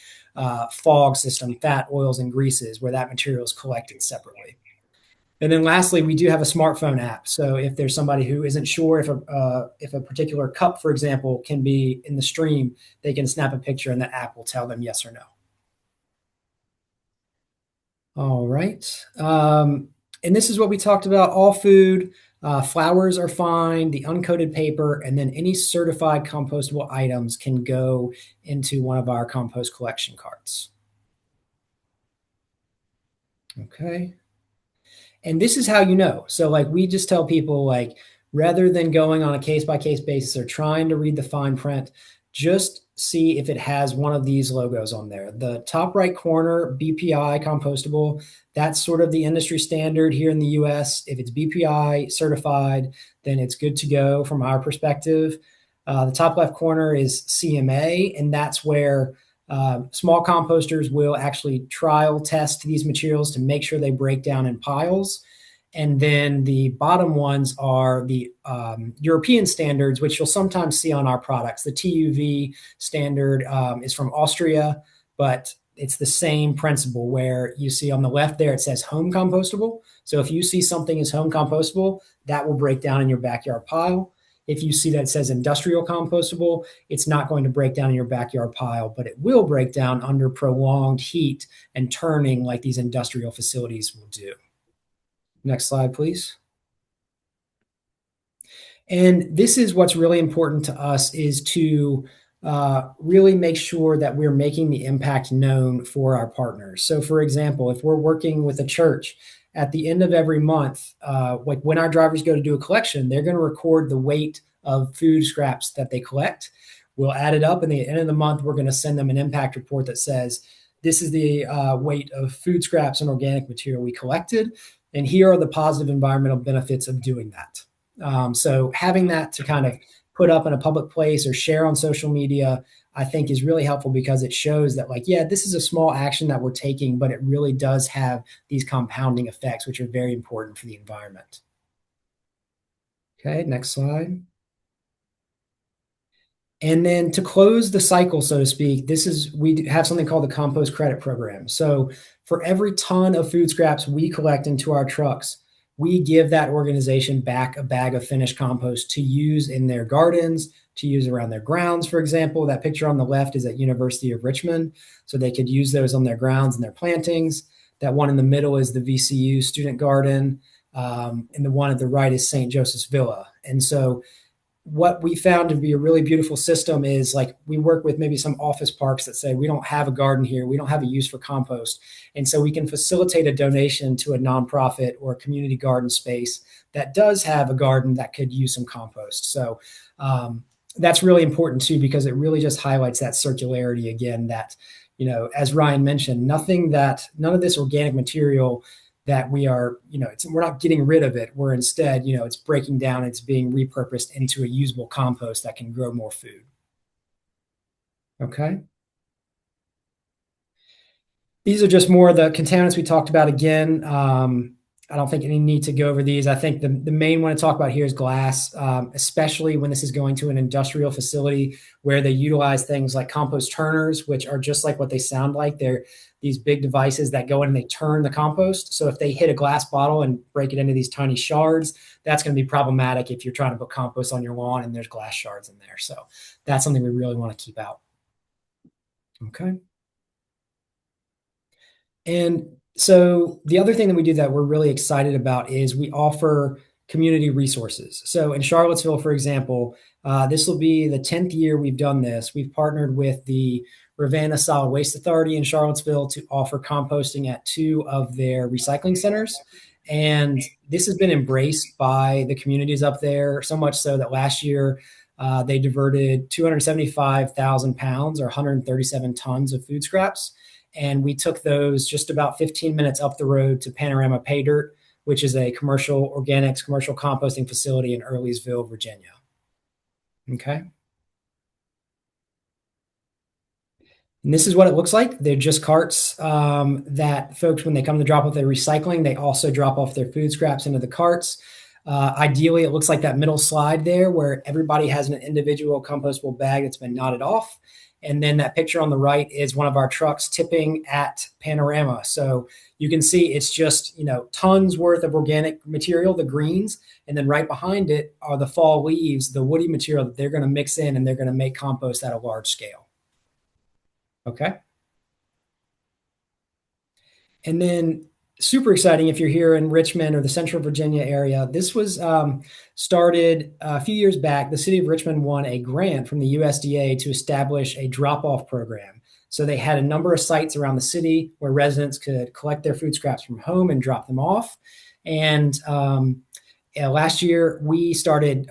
fog system, fat, oils, and greases, where that material is collected separately. And then lastly, we do have a smartphone app. So if there's somebody who isn't sure if a particular cup, for example, can be in the stream, they can snap a picture and the app will tell them yes or no. All right. And this is what we talked about. All food, flowers are fine, the uncoated paper, and then any certified compostable items can go into one of our compost collection carts. Okay. And this is how you know. So like we just tell people like rather than going on a case by case basis or trying to read the fine print, just see if it has one of these logos on there. The top right corner, BPI compostable, that's sort of the industry standard here in the US. If it's BPI certified, then it's good to go from our perspective. The top left corner is CMA, and that's where small composters will actually trial test these materials to make sure they break down in piles. And then the bottom ones are the European standards, which you'll sometimes see on our products. The TUV standard is from Austria, but it's the same principle where you see on the left there, it says home compostable. So if you see something is home compostable, that will break down in your backyard pile. If you see that it says industrial compostable, it's not going to break down in your backyard pile, but it will break down under prolonged heat and turning like these industrial facilities will do. Next slide, please. And this is what's really important to us is to really make sure that we're making the impact known for our partners. So for example, if we're working with a church at the end of every month, like when our drivers go to do a collection, they're going to record the weight of food scraps that they collect. We'll add it up, and at the end of the month, we're going to send them an impact report that says, this is the weight of food scraps and organic material we collected, and here are the positive environmental benefits of doing that. So having that to kind of put up in a public place or share on social media, I think is really helpful because it shows that like, yeah, this is a small action that we're taking, but it really does have these compounding effects, which are very important for the environment. Okay, next slide. And then to close the cycle, so to speak, we have something called the compost credit program. So for every ton of food scraps we collect into our trucks, we give that organization back a bag of finished compost to use in their gardens, to use around their grounds. For example, that picture on the left is at University of Richmond, so they could use those on their grounds and their plantings. That one in the middle is the VCU student garden, and the one at the right is St. Joseph's Villa. And so what we found to be a really beautiful system is, like, we work with maybe some office parks that say we don't have a garden here, we don't have a use for compost, and so we can facilitate a donation to a nonprofit or a community garden space that does have a garden that could use some compost. So that's really important too, because it really just highlights that circularity again, that, as Ryan mentioned, none of this organic material that we are, we're not getting rid of it. We're instead, it's breaking down, it's being repurposed into a usable compost that can grow more food. Okay. These are just more of the contaminants we talked about again. I don't think any need to go over these. I think the main one to talk about here is glass, especially when this is going to an industrial facility where they utilize things like compost turners, which are just like what they sound like. They're these big devices that go in and they turn the compost. So if they hit a glass bottle and break it into these tiny shards, that's going to be problematic if you're trying to put compost on your lawn and there's glass shards in there. So that's something we really want to keep out. Okay. And so the other thing that we do that we're really excited about is we offer community resources. So in Charlottesville, for example, this will be the 10th year we've done this. We've partnered with the Ravenna Solid Waste Authority in Charlottesville to offer composting at 2 of their recycling centers. And this has been embraced by the communities up there, so much so that last year they diverted 275,000 pounds or 137 tons of food scraps. And we took those just about 15 minutes up the road to Panorama Pay Dirt, which is a commercial organics, commercial composting facility in Earlysville, Virginia. Okay. And this is what it looks like. They're just carts that folks, when they come to drop off their recycling, they also drop off their food scraps into the carts. Ideally, it looks like that middle slide there where everybody has an individual compostable bag that's been knotted off. And then that picture on the right is one of our trucks tipping at Panorama. So you can see it's just, tons worth of organic material, the greens, and then right behind it are the fall leaves, the woody material that they're going to mix in and they're going to make compost at a large scale. Okay. And then super exciting if you're here in Richmond or the Central Virginia area. This was started a few years back. The city of Richmond won a grant from the USDA to establish a drop-off program. So they had a number of sites around the city where residents could collect their food scraps from home and drop them off. And last year, we started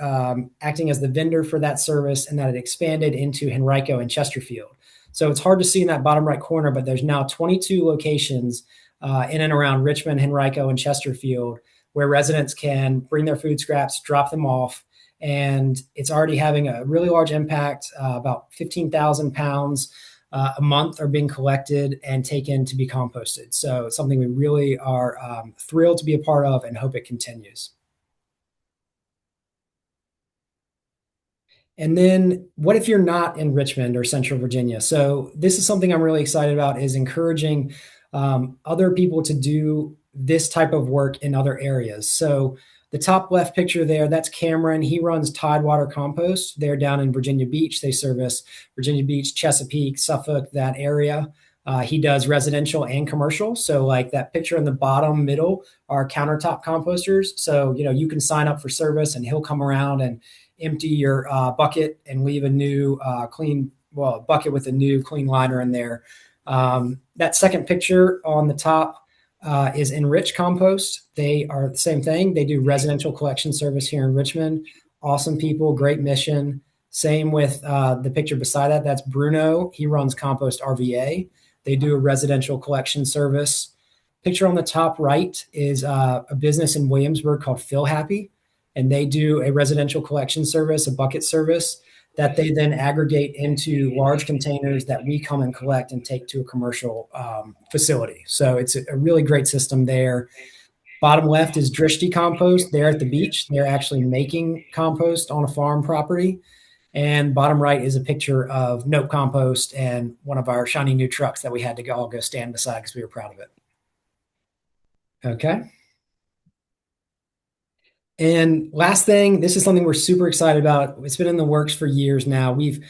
acting as the vendor for that service, and that it expanded into Henrico and Chesterfield. So it's hard to see in that bottom right corner, but there's now 22 locations in and around Richmond, Henrico, and Chesterfield where residents can bring their food scraps, drop them off, and it's already having a really large impact. About 15,000 pounds a month are being collected and taken to be composted. So it's something we really are thrilled to be a part of and hope it continues. And then what if you're not in Richmond or Central Virginia? So this is something I'm really excited about, is encouraging other people to do this type of work in other areas. So the top left picture there, that's Cameron. He runs Tidewater Compost. They're down in Virginia Beach. They service Virginia Beach, Chesapeake, Suffolk, that area. He does residential and commercial. So like that picture in the bottom middle are countertop composters. So, you can sign up for service and he'll come around and empty your bucket and leave a new bucket with a new clean liner in there. That second picture on the top is Enrich Compost. They are the same thing. They do residential collection service here in Richmond. Awesome people, great mission. Same with the picture beside that. That's Bruno. He runs Compost RVA. They do a residential collection service. Picture on the top right is a business in Williamsburg called Feel Happy, and they do a residential collection service, a bucket service that they then aggregate into large containers that we come and collect and take to a commercial facility. So it's a really great system there. Bottom left is Drishti Compost. They're at the beach. They're actually making compost on a farm property. And bottom right is a picture of Nope Compost and one of our shiny new trucks that we had to all go stand beside because we were proud of it. Okay. And last thing, this is something we're super excited about. It's been in the works for years now. We've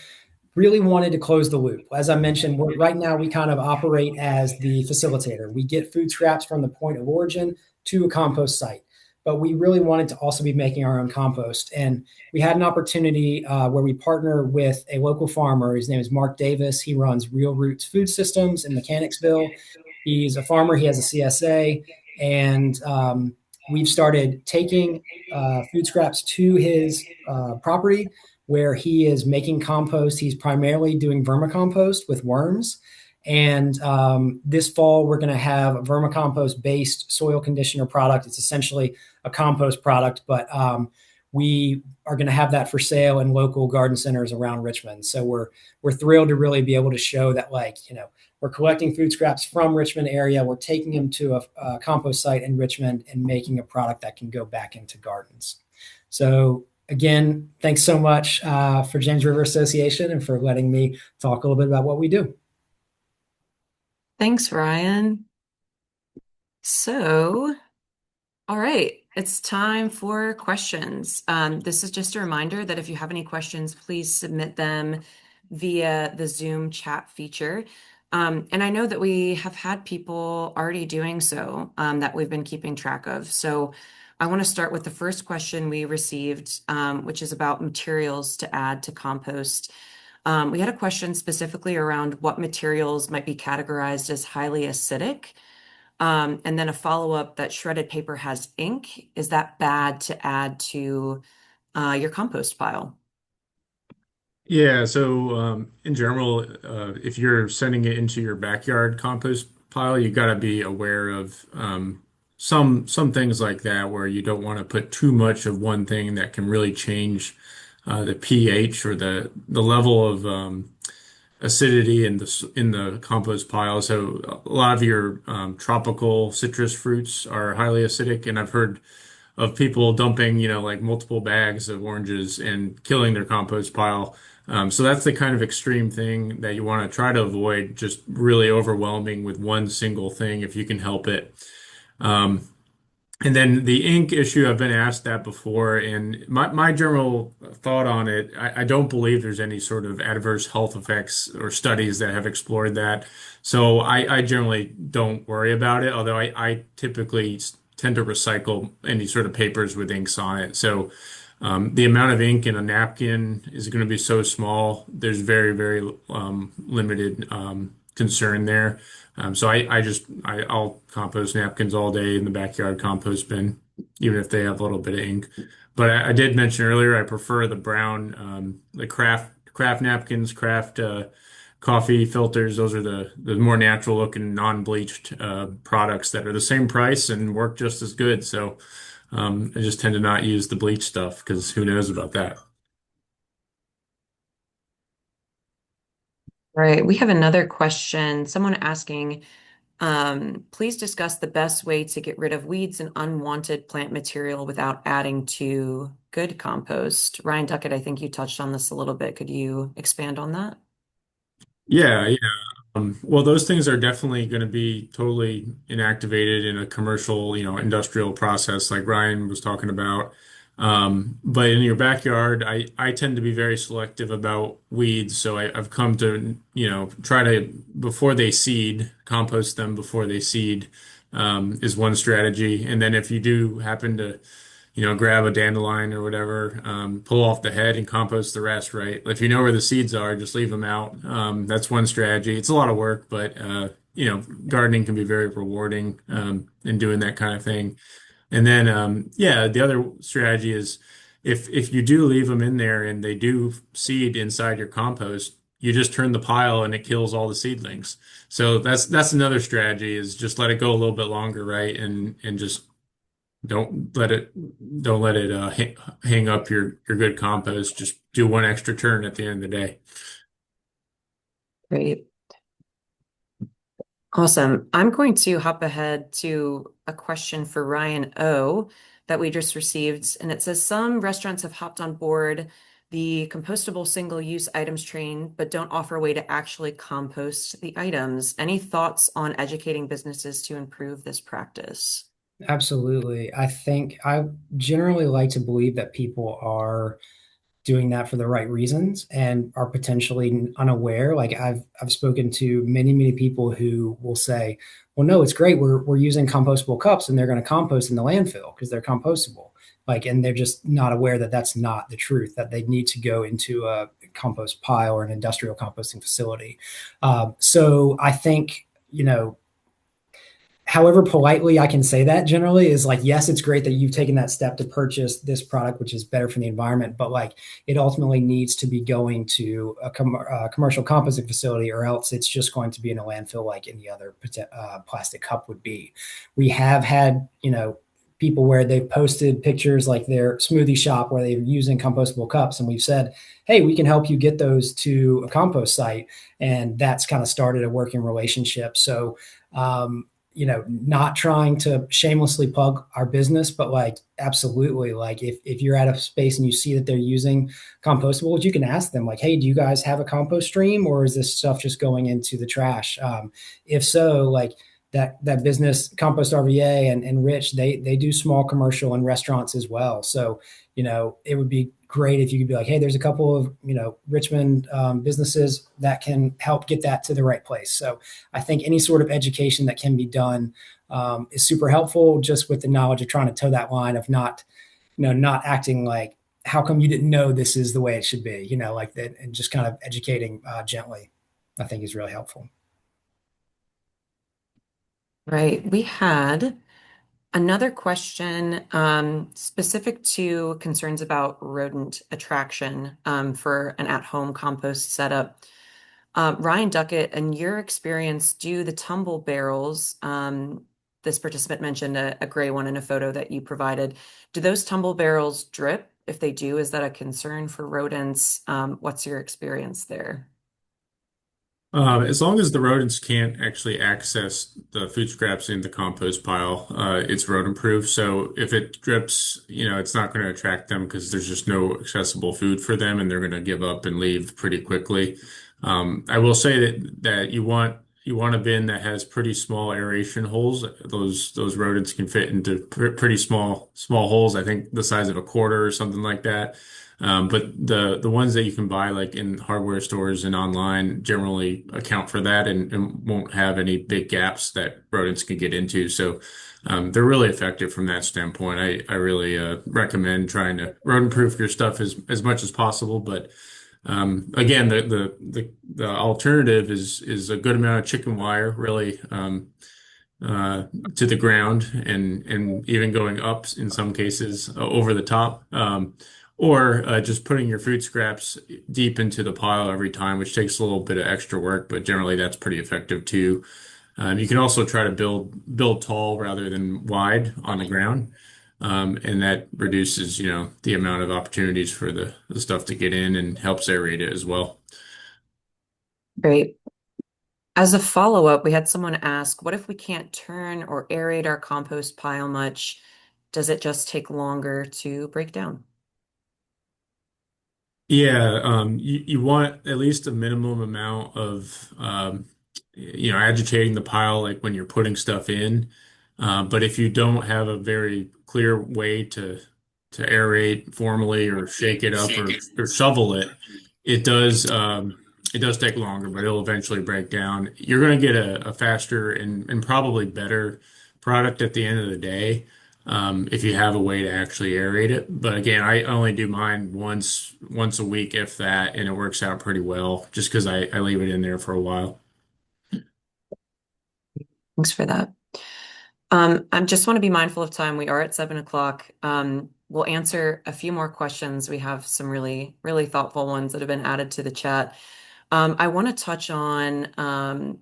really wanted to close the loop. As I mentioned, right now we kind of operate as the facilitator. We get food scraps from the point of origin to a compost site, but we really wanted to also be making our own compost. And we had an opportunity where we partner with a local farmer. His name is Mark Davis. He runs Real Roots Food Systems in Mechanicsville. He's a farmer. He has a CSA, and we've started taking food scraps to his property where he is making compost. He's primarily doing vermicompost with worms. And this fall, we're going to have a vermicompost based soil conditioner product. It's essentially a compost product, but we are going to have that for sale in local garden centers around Richmond. So we're thrilled to really be able to show that, like, we're collecting food scraps from Richmond area. We're taking them to a compost site in Richmond and making a product that can go back into gardens. So again, thanks so much for James River Association and for letting me talk a little bit about what we do. Thanks, Ryan. So, all right, it's time for questions. This is just a reminder that if you have any questions, please submit them via the Zoom chat feature. And I know that we have had people already doing so that we've been keeping track of. So I want to start with the first question we received, which is about materials to add to compost. We had a question specifically around what materials might be categorized as highly acidic. And then a follow-up that shredded paper has ink. Is that bad to add to your compost pile? Yeah, so in general, if you're sending it into your backyard compost pile, you got to be aware of some things like that where you don't want to put too much of one thing that can really change the pH or the level of acidity in the compost pile. So a lot of your tropical citrus fruits are highly acidic, and I've heard of people dumping, like multiple bags of oranges and killing their compost pile. So that's the kind of extreme thing that you want to try to avoid, just really overwhelming with one single thing if you can help it. Um, and then the ink issue, I've been asked that before, and my general thought on it, I don't believe there's any sort of adverse health effects or studies that have explored that. So I generally don't worry about it, although I typically tend to recycle any sort of papers with inks on it. So the amount of ink in a napkin is going to be so small. There's very, very limited concern there. I'll compost napkins all day in the backyard compost bin, even if they have a little bit of ink. But I did mention earlier I prefer the brown, the craft napkins, craft coffee filters. Those are the more natural looking, non-bleached products that are the same price and work just as good. So I just tend to not use the bleach stuff because who knows about that. Right. We have another question. Someone asking, please discuss the best way to get rid of weeds and unwanted plant material without adding to good compost. Ryan Duckett, I think you touched on this a little bit. Could you expand on that? Yeah, yeah. Well, those things are definitely going to be totally inactivated in a commercial, industrial process like Ryan was talking about. But in your backyard, I tend to be very selective about weeds. So I've come to, try to, before they seed, compost them before they seed, is one strategy. And then if you do happen to grab a dandelion or whatever, pull off the head and compost the rest, right? If you know where the seeds are, just leave them out. That's one strategy. It's a lot of work, but gardening can be very rewarding in doing that kind of thing. And then yeah, the other strategy is if you do leave them in there and they do seed inside your compost, you just turn the pile and it kills all the seedlings. So that's another strategy is just let it go a little bit longer, right? And just don't let it hang up your good compost. Just do one extra turn at the end of the day. Great. Awesome. I'm going to hop ahead to a question for Ryan O that we just received. And it says some restaurants have hopped on board the compostable single-use items train, but don't offer a way to actually compost the items. Any thoughts on educating businesses to improve this practice? Absolutely. I think I generally like to believe that people are doing that for the right reasons and are potentially unaware. Like I've spoken to many people who will say, "Well, no, it's great. We're using compostable cups, and they're going to compost in the landfill because they're compostable." Like, and they're just not aware that that's not the truth. That they need to go into a compost pile or an industrial composting facility. So I think however politely I can say that generally is like, yes, it's great that you've taken that step to purchase this product, which is better for the environment, but like it ultimately needs to be going to a commercial composting facility, or else it's just going to be in a landfill like any other plastic cup would be. We have had, people where they've posted pictures like their smoothie shop where they're using compostable cups, and we've said, hey, we can help you get those to a compost site, and that's kind of started a working relationship. So not trying to shamelessly plug our business, but like absolutely, like if you're at a space and you see that they're using compostables, you can ask them like, hey, do you guys have a compost stream, or is this stuff just going into the trash? If so, like that business, Compost RVA and Rich, they do small commercial and restaurants as well. So it would be great if you could be like, hey, there's a couple of Richmond businesses that can help get that to the right place. So I think any sort of education that can be done is super helpful, just with the knowledge of trying to toe that line of not acting like, how come you didn't know this is the way it should be, like that, and just kind of educating gently, I think is really helpful. Right. We had another question specific to concerns about rodent attraction for an at-home compost setup. Ryan Duckett, in your experience, do the tumble barrels, this participant mentioned a gray one in a photo that you provided, do those tumble barrels drip? If they do, is that a concern for rodents? What's your experience there? As long as the rodents can't actually access the food scraps in the compost pile, it's rodent proof. So if it drips, it's not going to attract them because there's just no accessible food for them, and they're going to give up and leave pretty quickly. I will say that you want a bin that has pretty small aeration holes. Those rodents can fit into pretty small holes. I think the size of a quarter or something like that. But the ones that you can buy like in hardware stores and online generally account for that and won't have any big gaps that rodents can get into. So they're really effective from that standpoint. I really recommend trying to rodent proof your stuff as much as possible. But again, the alternative is a good amount of chicken wire, really. To the ground and even going up in some cases over the top. Or just putting your food scraps deep into the pile every time, which takes a little bit of extra work, but generally that's pretty effective too. You can also try to build tall rather than wide on the ground, and that reduces, the amount of opportunities for the stuff to get in and helps aerate it as well. Great. As a follow-up, we had someone ask, what if we can't turn or aerate our compost pile much? Does it just take longer to break down? Yeah, you want at least a minimum amount of agitating the pile like when you're putting stuff in. But if you don't have a very clear way to aerate formally or shake it up or shovel it, it does it does take longer, but it'll eventually break down. You're going to get a faster and probably better product at the end of the day if you have a way to actually aerate it. But again, I only do mine once a week, if that, and it works out pretty well just because I leave it in there for a while. Thanks for that. I just want to be mindful of time. We are at 7 o'clock. We'll answer a few more questions. We have some really, really thoughtful ones that have been added to the chat. I want to touch on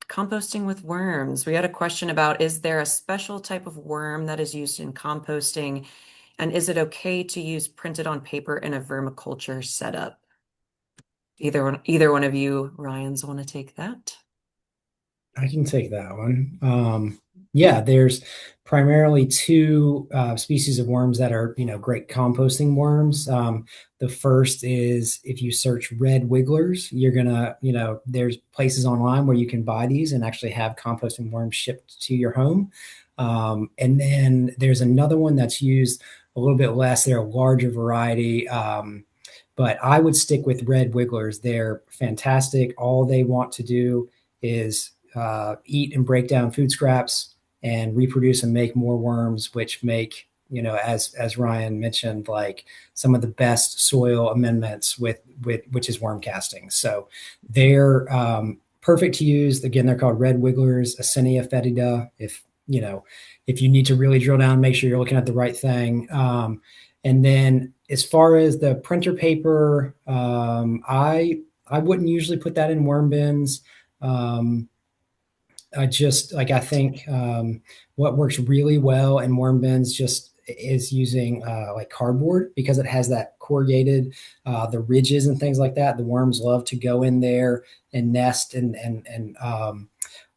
composting with worms. We had a question about, is there a special type of worm that is used in composting? And is it okay to use printed on paper in a vermiculture setup? Either one of you, Ryans, want to take that? I can take that one. Yeah, there's primarily two species of worms that are, great composting worms. The first is if you search red wigglers, you're gonna, there's places online where you can buy these and actually have composting worms shipped to your home. And then there's another one that's used a little bit less. They're a larger variety. But I would stick with red wigglers. They're fantastic. All they want to do is eat and break down food scraps and reproduce and make more worms, which make, as Ryan mentioned, like some of the best soil amendments with which is worm casting. So they're perfect to use. Again, they're called red wigglers, Acinia fetida. If you need to really drill down, make sure you're looking at the right thing. And then as far as the printer paper, I wouldn't usually put that in worm bins. Um, I think what works really well in worm bins just is using like cardboard because it has that corrugated, the ridges and things like that. The worms love to go in there and nest and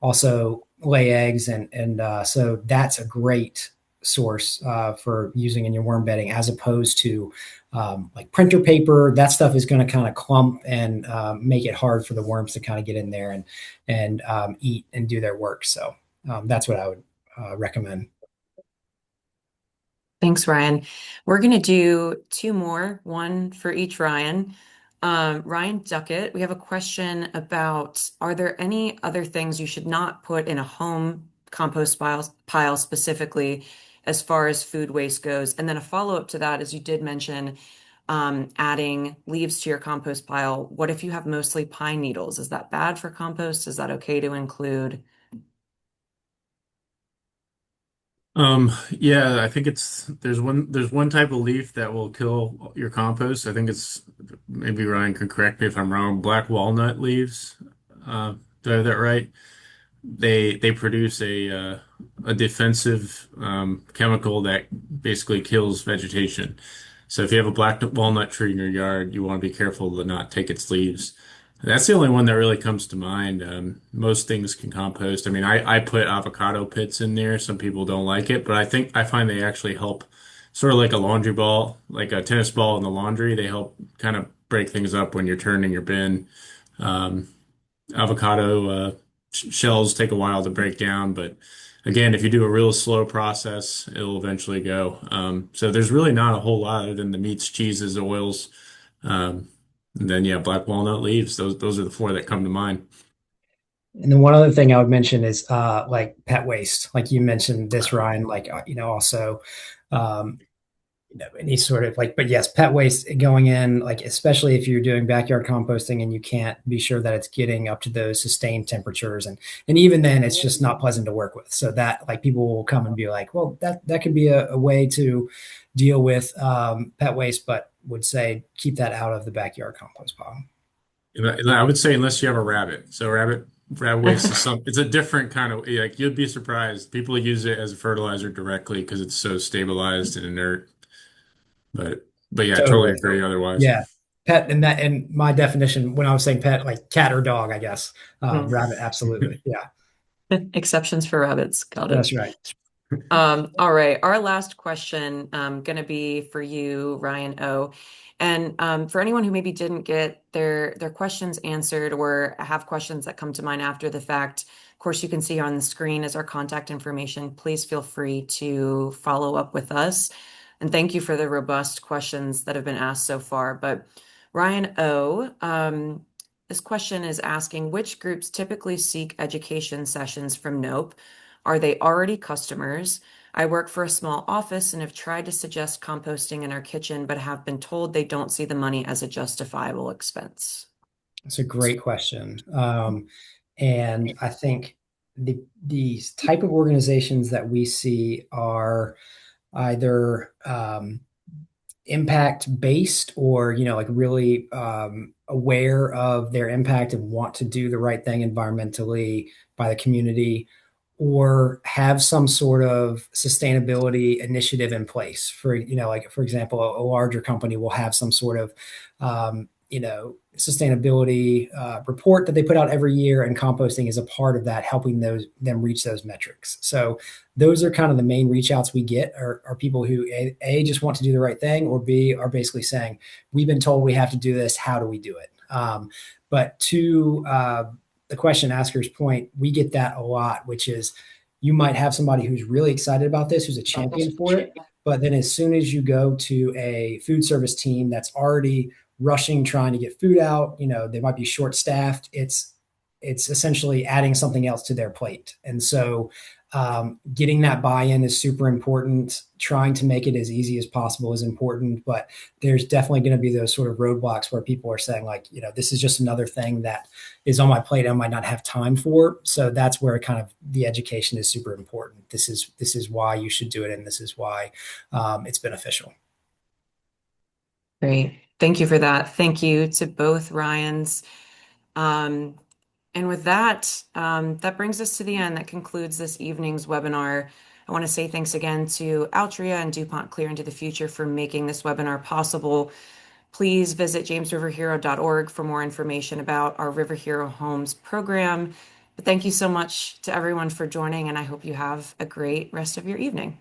also lay eggs and so that's a great source for using in your worm bedding as opposed to like printer paper. That stuff is going to kind of clump and make it hard for the worms to kind of get in there and eat and do their work. So that's what I would recommend. Thanks, Ryan. We're going to do two more, one for each Ryan. Ryan Duckett, we have a question about, are there any other things you should not put in a home compost pile specifically as far as food waste goes? And then a follow-up to that, as you did mention, adding leaves to your compost pile. What if you have mostly pine needles? Is that bad for compost? Is that okay to include? Yeah, I think there's one type of leaf that will kill your compost. I think it's maybe Ryan can correct me if I'm wrong. Black walnut leaves. Do I have that right? They produce a defensive chemical that basically kills vegetation. So if you have a black walnut tree in your yard, you want to be careful to not take its leaves. That's the only one that really comes to mind. Most things can compost. I mean, I put avocado pits in there. Some people don't like it, but I find they actually help, sort of like a laundry ball, like a tennis ball in the laundry. They help kind of break things up when you're turning your bin. Um, Avocado shells take a while to break down, but again, if you do a real slow process, it'll eventually go. So there's really not a whole lot other than the meats, cheeses, oils, and then yeah, black walnut leaves. Those are the four that come to mind. And then one other thing I would mention is like pet waste. Like you mentioned this, Ryan, like, also, um, any sort of like, but yes, pet waste going in, like, especially if you're doing backyard composting and you can't be sure that it's getting up to those sustained temperatures. And even then it's just not pleasant to work with. So that like people will come and be like, well, that could be a way to deal with pet waste, but would say keep that out of the backyard compost pile. And I would say unless you have a rabbit. So rabbit waste is it's a different kind of like you'd be surprised. People use it as a fertilizer directly because it's so stabilized and inert. But yeah, I totally Totally. agree otherwise. Yeah. Pet and that and my definition when I was saying pet, like cat or dog, I guess. Hmm. Rabbit, absolutely. Yeah, Exceptions for rabbits. Got it. that's right. All right. Our last question, going to be for you, Ryan O. And for anyone who maybe didn't get their questions answered or have questions that come to mind after the fact, of course, you can see on the screen as our contact information. Please feel free to follow up with us. And thank you for the robust questions that have been asked so far. But Ryan O, this question is asking which groups typically seek education sessions from Nope? Are they already customers? I work for a small office and have tried to suggest composting in our kitchen, but have been told they don't see the money as a justifiable expense. That's a great question. And I think these type of organizations that we see are either impact based or like really aware of their impact and want to do the right thing environmentally by the community or have some sort of sustainability initiative in place for like for example a larger company will have some sort of sustainability report that they put out every year, and composting is a part of that, helping them reach those metrics. So those are kind of the main reach outs we get are people who a just want to do the right thing, or B are basically saying, we've been told we have to do this. How do we do it? But to the question asker's point, we get that a lot, which is you might have somebody who's really excited about this, who's a champion for it. But then as soon as you go to a food service team that's already rushing, trying to get food out, they might be short staffed. It's essentially adding something else to their plate. And so getting that buy-in is super important. Trying to make it as easy as possible is important, but there's definitely going to be those sort of roadblocks where people are saying like, this is just another thing that is on my plate I might not have time for. So that's where kind of the education is super important. This is why you should do it, and this is why it's beneficial. Great. Thank you for that. Thank you to both Ryans. Um, and with that, that brings us to the end. That concludes this evening's webinar. I want to say thanks again to Altria and DuPont Clear into the Future for making this webinar possible. Please visit jamesriverhero.org for more information about our River Hero Homes program. But thank you so much to everyone for joining, and I hope you have a great rest of your evening.